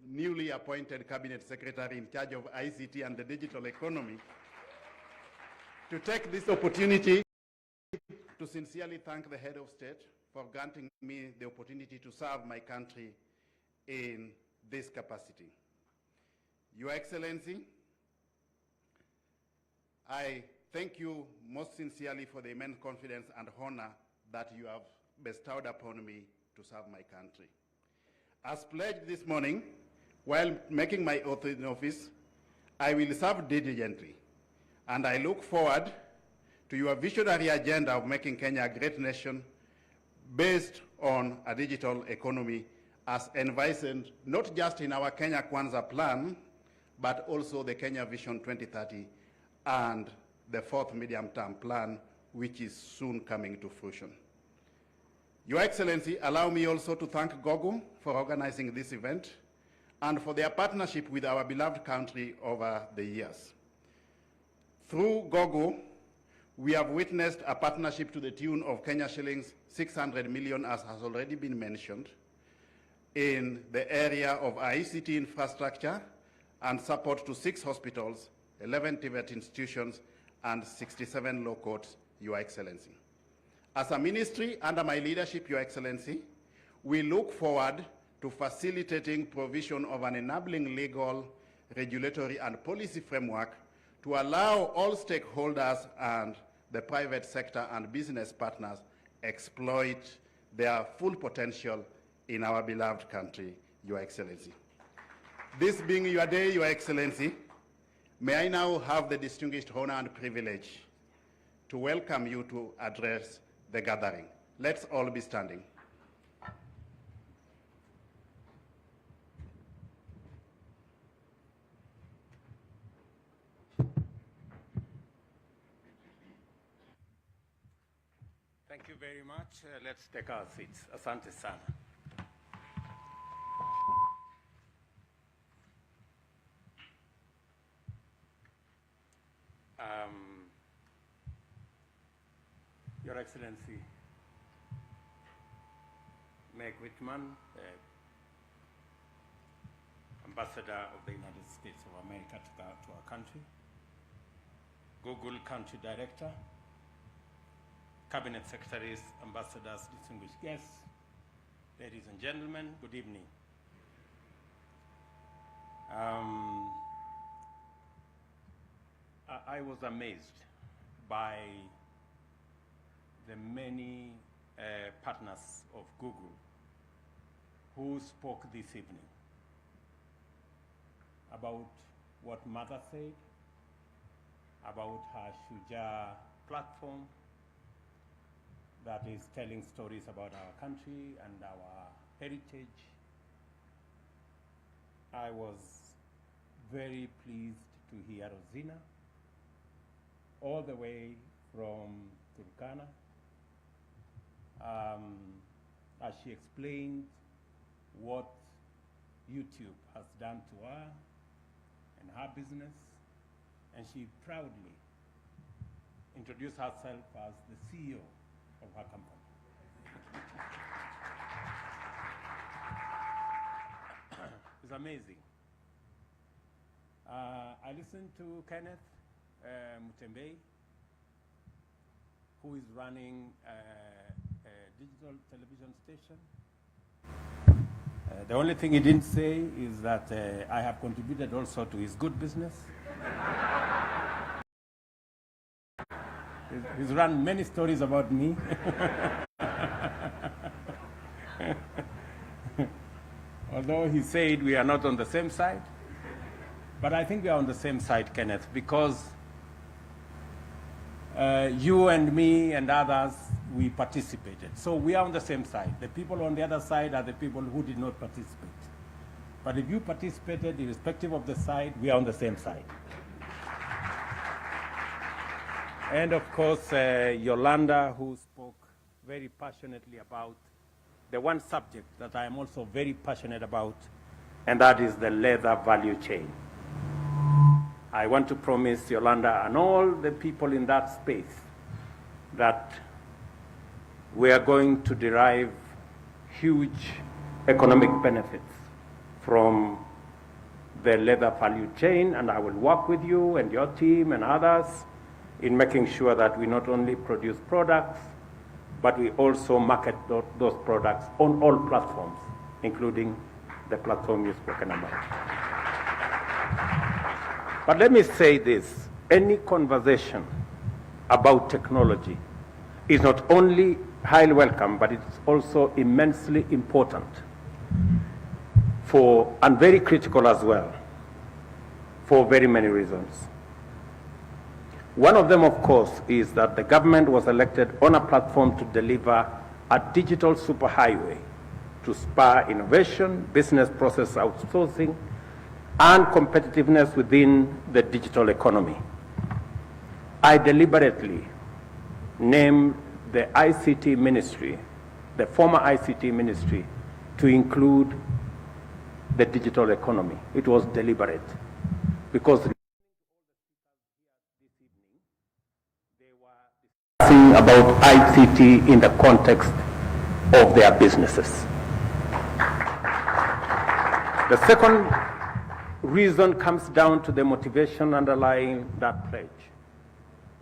[SPEAKER 12] newly appointed Cabinet Secretary in charge of ICT and the digital economy, to take this opportunity to sincerely thank the Head of State for granting me the opportunity to serve my country in this capacity. Your Excellency, I thank you most sincerely for the immense confidence and honor that you have bestowed upon me to serve my country. As pledged this morning, while making my oath in office, I will serve diligently, and I look forward to your visionary agenda of making Kenya a great nation based on a digital economy as envisioned not just in our Kenya Kwanza plan, but also the Kenya Vision 2030 and the fourth medium-term plan, which is soon coming to fruition. Your Excellency, allow me also to thank Google for organizing this event and for their partnership with our beloved country over the years. Through Google, we have witnessed a partnership to the tune of Kenya shillings 600 million, as has already been mentioned, in the area of ICT infrastructure and support to 6 hospitals, 11 TVET institutions, and 67 law courts, Your Excellency. As a ministry under my leadership, Your Excellency, we look forward to facilitating provision of an enabling legal, regulatory, and policy framework to allow all stakeholders and the private sector and business partners exploit their full potential in our beloved country, Your Excellency. This being your day, Your Excellency, may I now have the distinguished honor and privilege to welcome you to address the gathering. Let's all be standing.
[SPEAKER 13] Thank you very much. Let's take our seats. Asante sana. Your Excellency, Meg Whitman, Ambassador of the United States of America to our country, Google Country Director, Cabinet Secretaries, Ambassadors, distinguished guests, ladies and gentlemen, good evening. I was amazed by the many partners of Google who spoke this evening about what Mother said, about her Shujaa platform that is telling stories about our country and our heritage. I was very pleased to hear Rosina, all the way from Turkana, as she explained what YouTube has done to her and her business, and she proudly introduced herself as the CEO of her company. It's amazing. I listened to Kenneth Mutembe, who is running a digital television station. The only thing he didn't say is that I have contributed also to his good business. He's run many stories about me. Although he said we are not on the same side. But I think we are on the same side, Kenneth, because you and me and others, we participated. So we are on the same side. The people on the other side are the people who did not participate. But if you participated, irrespective of the side, we are on the same side. And of course, Yolanda, who spoke very passionately about the one subject that I am also very passionate about, and that is the leather value chain. I want to promise Yolanda and all the people in that space that we are going to derive huge economic benefits from the leather value chain, and I will work with you and your team and others in making sure that we not only produce products, but we also market those products on all platforms, including the platform you've spoken about. But let me say this, any conversation about technology is not only highly welcome, but it's also immensely important and very critical as well, for very many reasons. One of them, of course, is that the government was elected on a platform to deliver a digital superhighway to spur innovation, business process outsourcing, and competitiveness within the digital economy. I deliberately named the ICT ministry, the former ICT ministry, to include the digital economy. It was deliberate because they were discussing about ICT in the context of their businesses. The second reason comes down to the motivation underlying that pledge.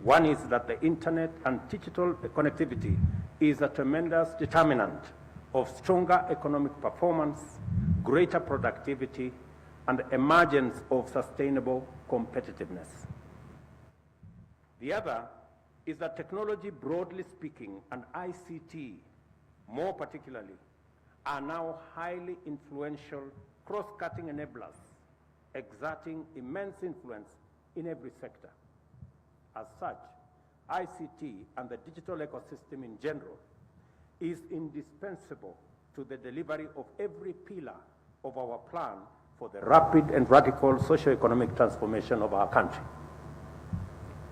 [SPEAKER 13] One is that the internet and digital connectivity is a tremendous determinant of stronger economic performance, greater productivity, and the emergence of sustainable competitiveness. The other is that technology, broadly speaking, and ICT, more particularly, are now highly influential, cross-cutting enablers, exerting immense influence in every sector. As such, ICT and the digital ecosystem in general is indispensable to the delivery of every pillar of our plan for the rapid and radical socio-economic transformation of our country.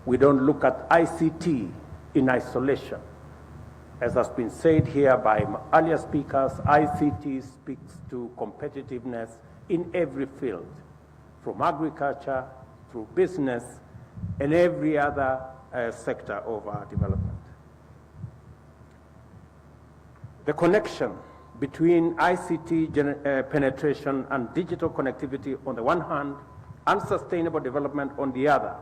[SPEAKER 13] We don't look at ICT in isolation. As has been said here by earlier speakers, ICT speaks to competitiveness in every field, from agriculture through business and every other sector of our development. The connection between ICT penetration and digital connectivity on the one hand and sustainable development on the other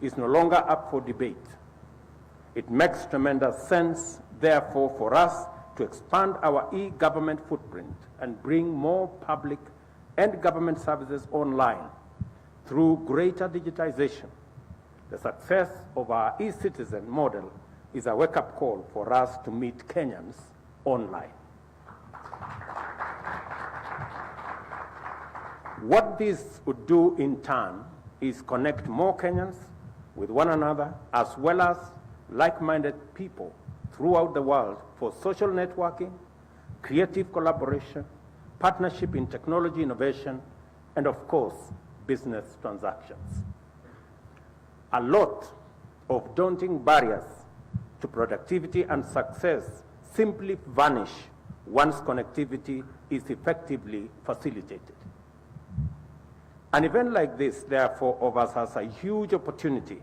[SPEAKER 13] is no longer up for debate. It makes tremendous sense, therefore, for us to expand our e-government footprint and bring more public and government services online through greater digitization. The success of our e-citizen model is a wake-up call for us to meet Kenyans online. What this would do in turn is connect more Kenyans with one another, as well as like-minded people throughout the world for social networking, creative collaboration, partnership in technology innovation, and of course, business transactions. A lot of daunting barriers to productivity and success simply vanish once connectivity is effectively facilitated. An event like this, therefore, offers us a huge opportunity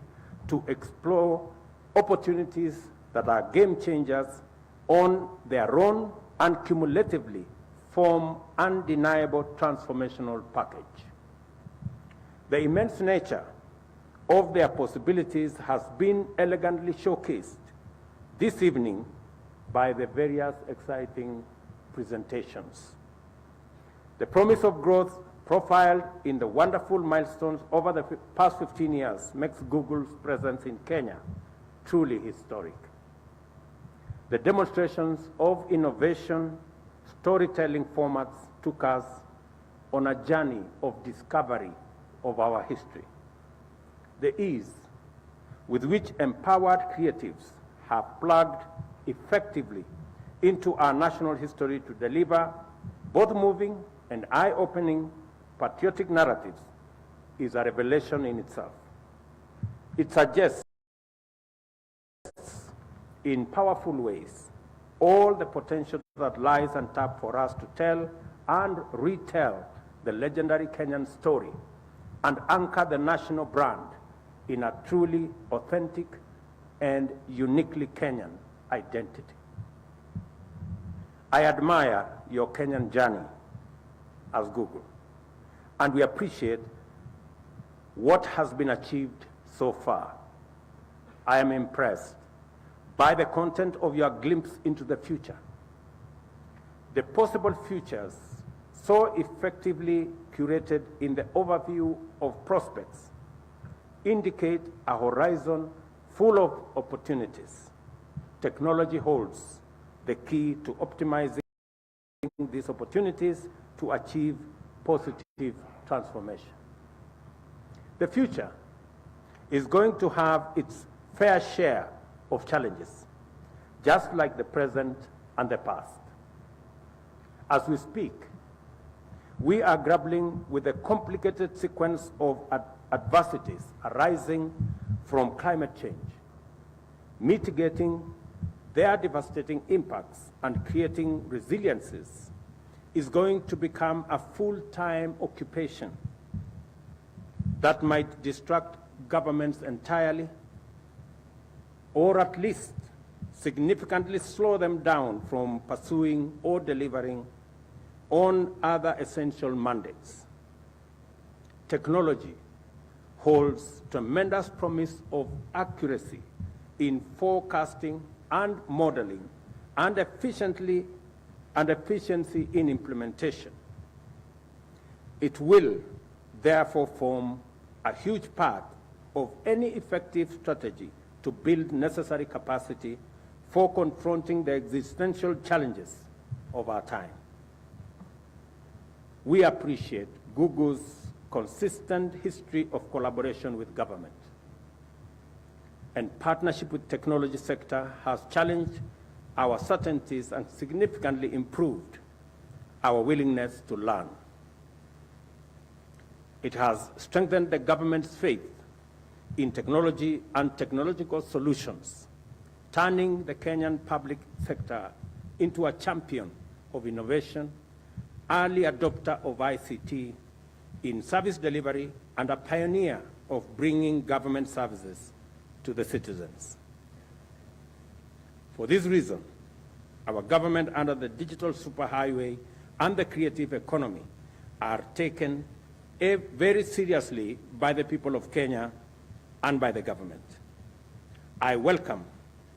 [SPEAKER 13] to explore opportunities that are game changers on their own and cumulatively form undeniable transformational package. The immense nature of their possibilities has been elegantly showcased this evening by the various exciting presentations. The promise of growth profiled in the wonderful milestones over the past 15 years makes Google's presence in Kenya truly historic. The demonstrations of innovation, storytelling formats took us on a journey of discovery of our history. The ease with which empowered creatives have plugged effectively into our national history to deliver both moving and eye-opening patriotic narratives is a revelation in itself. It suggests in powerful ways all the potential that lies untapped for us to tell and retell the legendary Kenyan story and anchor the national brand in a truly authentic and uniquely Kenyan identity. I admire your Kenyan journey as Google, and we appreciate what has been achieved so far. I am impressed by the content of your glimpse into the future. The possible futures so effectively curated in the overview of prospects indicate a horizon full of opportunities. Technology holds the key to optimizing these opportunities to achieve positive transformation. The future is going to have its fair share of challenges, just like the present and the past. As we speak, we are grappling with a complicated sequence of adversities arising from climate change, mitigating their devastating impacts and creating resiliences is going to become a full-time occupation that might distract governments entirely, or at least significantly slow them down from pursuing or delivering on other essential mandates. Technology holds tremendous promise of accuracy in forecasting and modeling, and efficiency in implementation. It will therefore form a huge part of any effective strategy to build necessary capacity for confronting the existential challenges of our time. We appreciate Google's consistent history of collaboration with government, and partnership with technology sector has challenged our certainties and significantly improved our willingness to learn. It has strengthened the government's faith in technology and technological solutions, turning the Kenyan public sector into a champion of innovation, early adopter of ICT in service delivery, and a pioneer of bringing government services to the citizens. For this reason, our government under the digital superhighway and the creative economy are taken very seriously by the people of Kenya and by the government. I welcome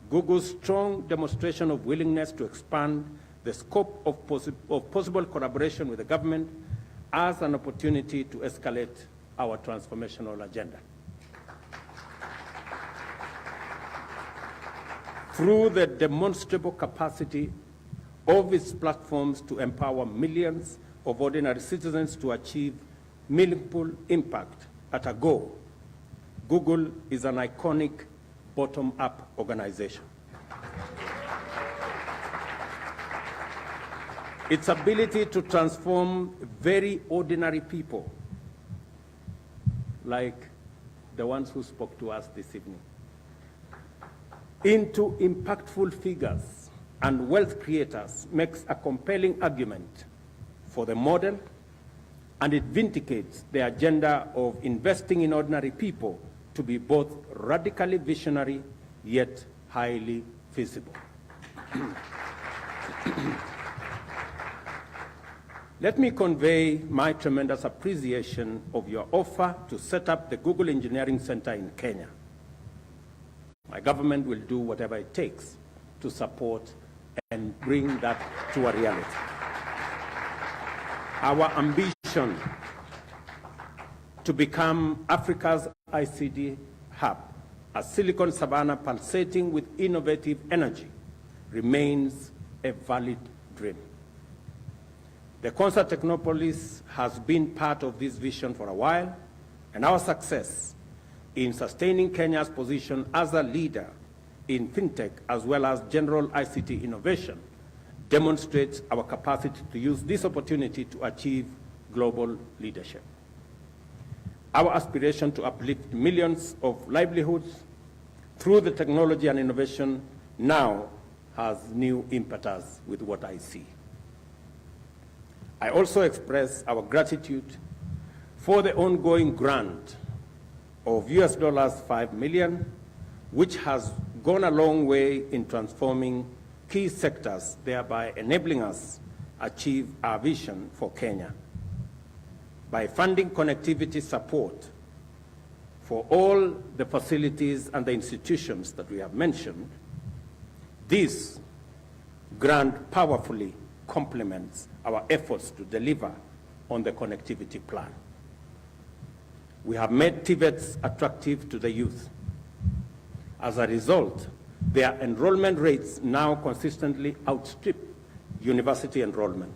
[SPEAKER 13] Google's strong demonstration of willingness to expand the scope of possible collaboration with the government as an opportunity to escalate our transformational agenda. Through the demonstrable capacity of its platforms to empower millions of ordinary citizens to achieve meaningful impact at a goal, Google is an iconic bottom-up organization. Its ability to transform very ordinary people, like the ones who spoke to us this evening, into impactful figures and wealth creators makes a compelling argument for the model, and it vindicates the agenda of investing in ordinary people to be both radically visionary yet highly feasible. Let me convey my tremendous appreciation of your offer to set up the Google Engineering Center in Kenya. My government will do whatever it takes to support and bring that to a reality. Our ambition to become Africa's ICT hub, a Silicon Savannah pulsating with innovative energy, remains a valid dream. The Concert Technopolis has been part of this vision for a while, and our success in sustaining Kenya's position as a leader in fintech as well as general ICT innovation demonstrates our capacity to use this opportunity to achieve global leadership. Our aspiration to uplift millions of livelihoods through the technology and innovation now has new impetus with what I see. I also express our gratitude for the ongoing grant of $5 million, which has gone a long way in transforming key sectors, thereby enabling us achieve our vision for Kenya. By funding connectivity support for all the facilities and the institutions that we have mentioned, this grant powerfully complements our efforts to deliver on the connectivity plan. We have made TVETs attractive to the youth. As a result, their enrollment rates now consistently outstrip university enrollment.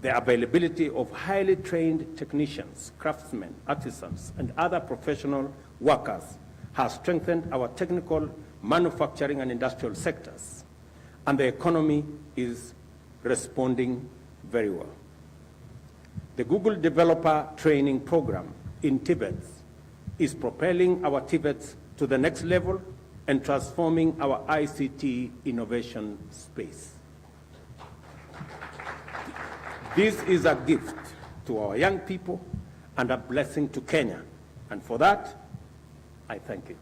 [SPEAKER 13] The availability of highly trained technicians, craftsmen, artisans, and other professional workers has strengthened our technical, manufacturing, and industrial sectors, and the economy is responding very well. The Google Developer Training Program in TVETs is propelling our TVETs to the next level and transforming our ICT innovation space. This is a gift to our young people and a blessing to Kenya, and for that, I thank you.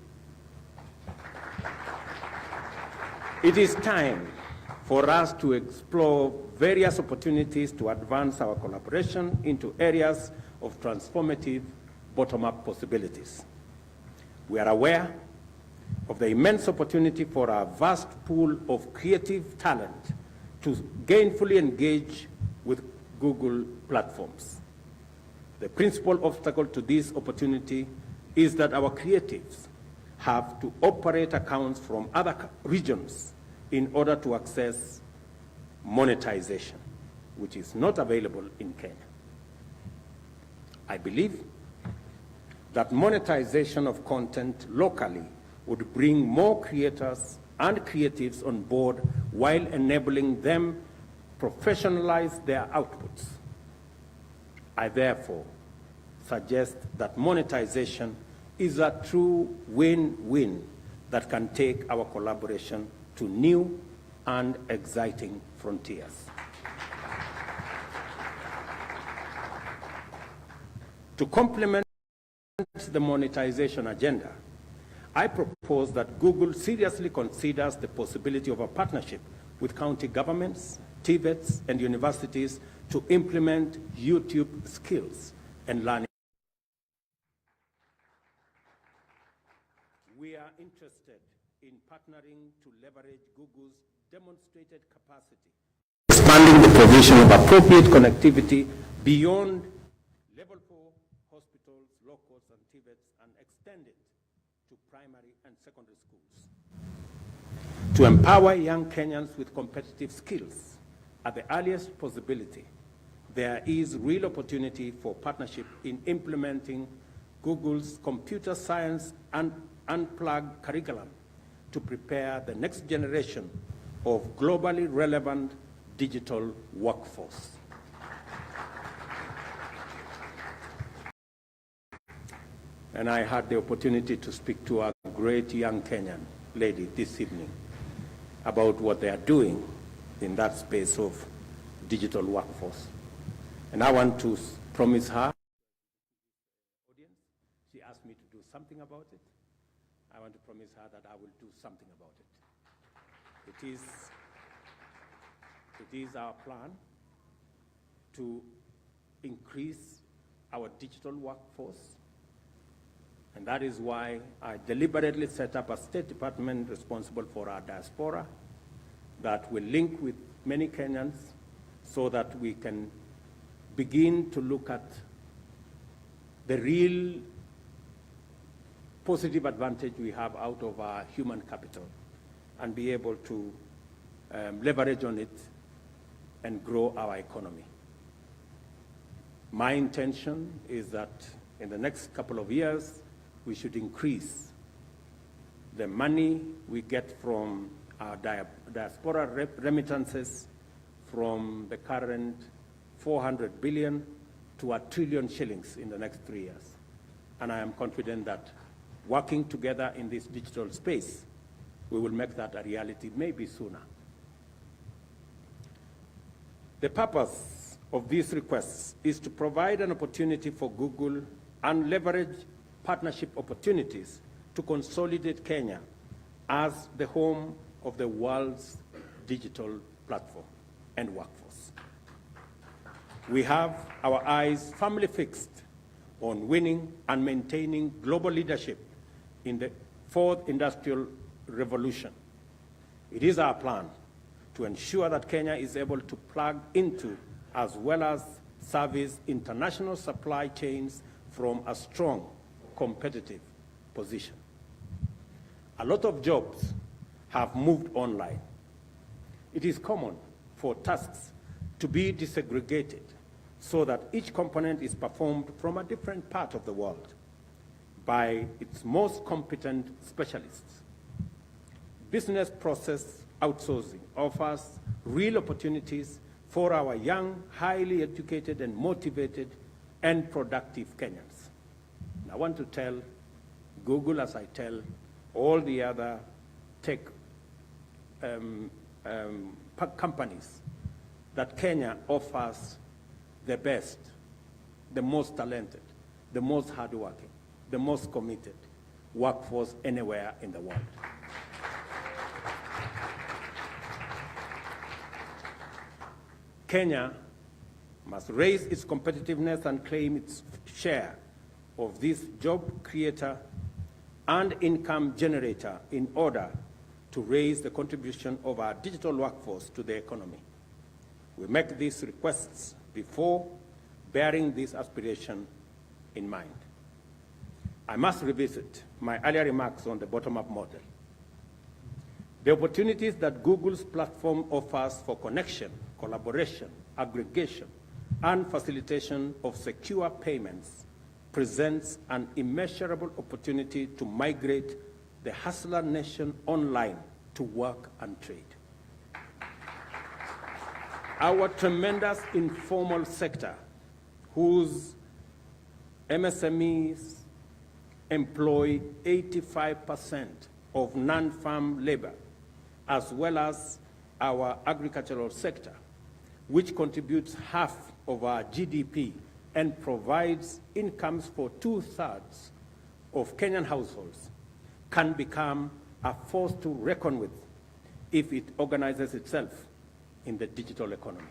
[SPEAKER 13] It is time for us to explore various opportunities to advance our collaboration into areas of transformative bottom-up possibilities. We are aware of the immense opportunity for our vast pool of creative talent to gainfully engage with Google platforms. The principal obstacle to this opportunity is that our creatives have to operate accounts from other regions in order to access monetization, which is not available in Kenya. I believe that monetization of content locally would bring more creators and creatives on board while enabling them professionalize their outputs. I therefore suggest that monetization is a true win-win that can take our collaboration to new and exciting frontiers. To complement the monetization agenda, I propose that Google seriously considers the possibility of a partnership with county governments, TVETs, and universities to implement YouTube skills and learning. We are interested in partnering to leverage Google's demonstrated capacity, expanding the provision of appropriate connectivity beyond level 4 hospitals, law courts, and TVETs, and extend it to primary and secondary schools. To empower young Kenyans with competitive skills at the earliest possibility, there is real opportunity for partnership in implementing Google's computer science and unplugged curriculum to prepare the next generation of globally relevant digital workforce. And I had the opportunity to speak to a great young Kenyan lady this evening about what they are doing in that space of digital workforce. And I want to promise her, audience, she asked me to do something about it. I want to promise her that I will do something about it. It is our plan to increase our digital workforce, and that is why I deliberately set up a State Department responsible for our diaspora that will link with many Kenyans so that we can begin to look at the real positive advantage we have out of our human capital and be able to leverage on it and grow our economy. My intention is that in the next couple of years, we should increase the money we get from our diaspora remittances from the current 400 billion to 1 trillion shillings in the next 3 years. And I am confident that working together in this digital space, we will make that a reality maybe sooner. The purpose of these requests is to provide an opportunity for Google and leverage partnership opportunities to consolidate Kenya as the home of the world's digital platform and workforce. We have our eyes firmly fixed on winning and maintaining global leadership in the fourth industrial revolution. It is our plan to ensure that Kenya is able to plug into as well as service international supply chains from a strong competitive position. A lot of jobs have moved online. It is common for tasks to be disaggregated so that each component is performed from a different part of the world by its most competent specialists. Business process outsourcing offers real opportunities for our young, highly educated and motivated and productive Kenyans. And I want to tell Google, as I tell all the other tech companies, that Kenya offers the best, the most talented, the most hardworking, the most committed workforce anywhere in the world. Kenya must raise its competitiveness and claim its share of this job creator and income generator in order to raise the contribution of our digital workforce to the economy. We make these requests before bearing this aspiration in mind. I must revisit my earlier remarks on the bottom-up model. The opportunities that Google's platform offers for connection, collaboration, aggregation, and facilitation of secure payments presents an immeasurable opportunity to migrate the hustler nation online to work and trade. Our tremendous informal sector, whose MSMEs employ 85% of non-farm labor, as well as our agricultural sector, which contributes half of our GDP and provides incomes for 2/3 of Kenyan households, can become a force to reckon with if it organizes itself in the digital economy.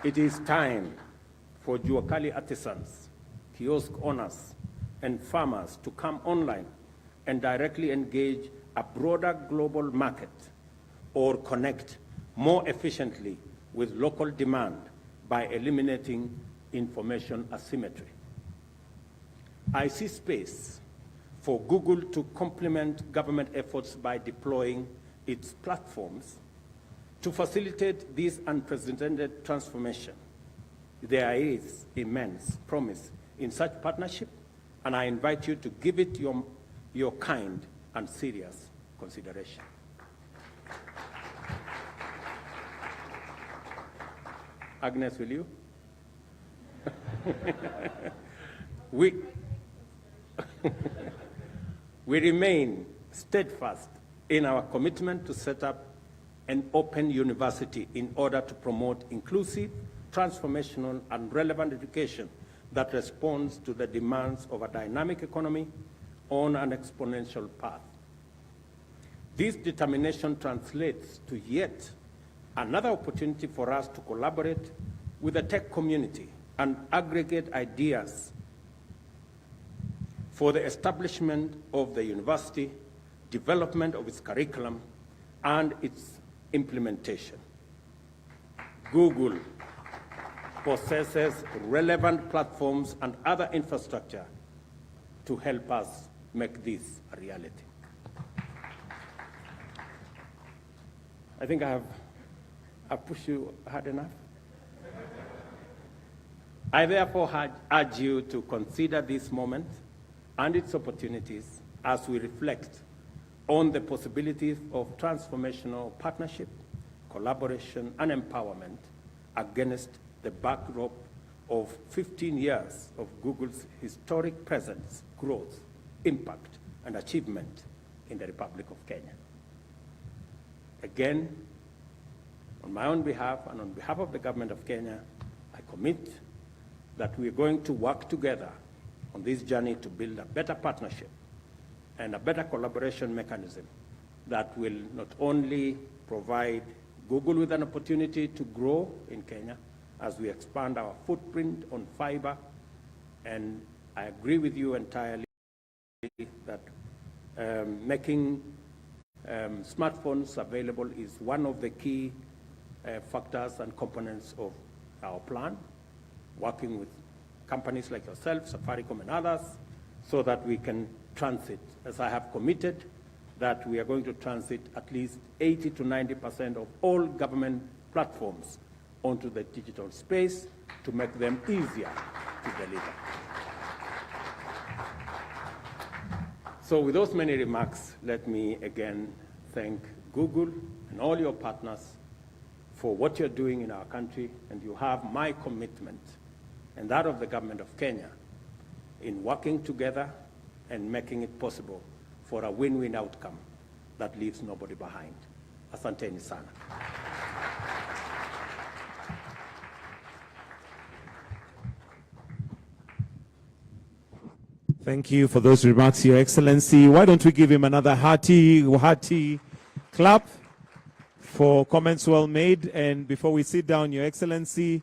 [SPEAKER 13] It is time for Juakali artisans, kiosk owners, and farmers to come online and directly engage a broader global market or connect more efficiently with local demand by eliminating information asymmetry. I see space for Google to complement government efforts by deploying its platforms to facilitate this unprecedented transformation. There is immense promise in such partnership, and I invite you to give it your kind and serious consideration. Agnes, will you? We remain steadfast in our commitment to set up an open university in order to promote inclusive, transformational, and relevant education that responds to the demands of a dynamic economy on an exponential path. This determination translates to yet another opportunity for us to collaborate with the tech community and aggregate ideas for the establishment of the university, development of its curriculum, and its implementation. Google possesses relevant platforms and other infrastructure to help us make this a reality. I think I've pushed you hard enough. I therefore urge you to consider this moment and its opportunities as we reflect on the possibilities of transformational partnership, collaboration, and empowerment against the backdrop of 15 years of Google's historic presence, growth, impact, and achievement in the Republic of Kenya. Again, on my own behalf and on behalf of the government of Kenya, I commit that we are going to work together on this journey to build a better partnership and a better collaboration mechanism that will not only provide Google with an opportunity to grow in Kenya as we expand our footprint on fiber, and I agree with you entirely that making smartphones available is one of the key factors and components of our plan, working with companies like yourself, Safaricom and others, so that we can transit, as I have committed, that we are going to transit at least 80 to 90% of all government platforms onto the digital space to make them easier to deliver. So with those many remarks, let me again thank Google and all your partners for what you're doing in our country, and you have my commitment and that of the government of Kenya in working together and making it possible for a win-win outcome that leaves nobody behind. Asanteni sana.
[SPEAKER 1] Thank you for those remarks, Your Excellency. Why don't we give him another hearty clap for comments well made. And before we sit down, Your Excellency,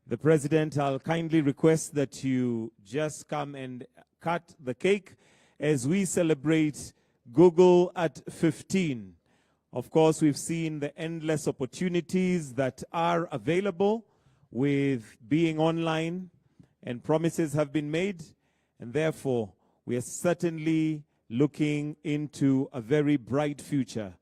[SPEAKER 1] the President, I'll kindly request that you just come and cut the cake as we celebrate Google at 15. Of course, we've seen the endless opportunities that are available with being online, and promises have been made, and therefore we are certainly looking into a very bright future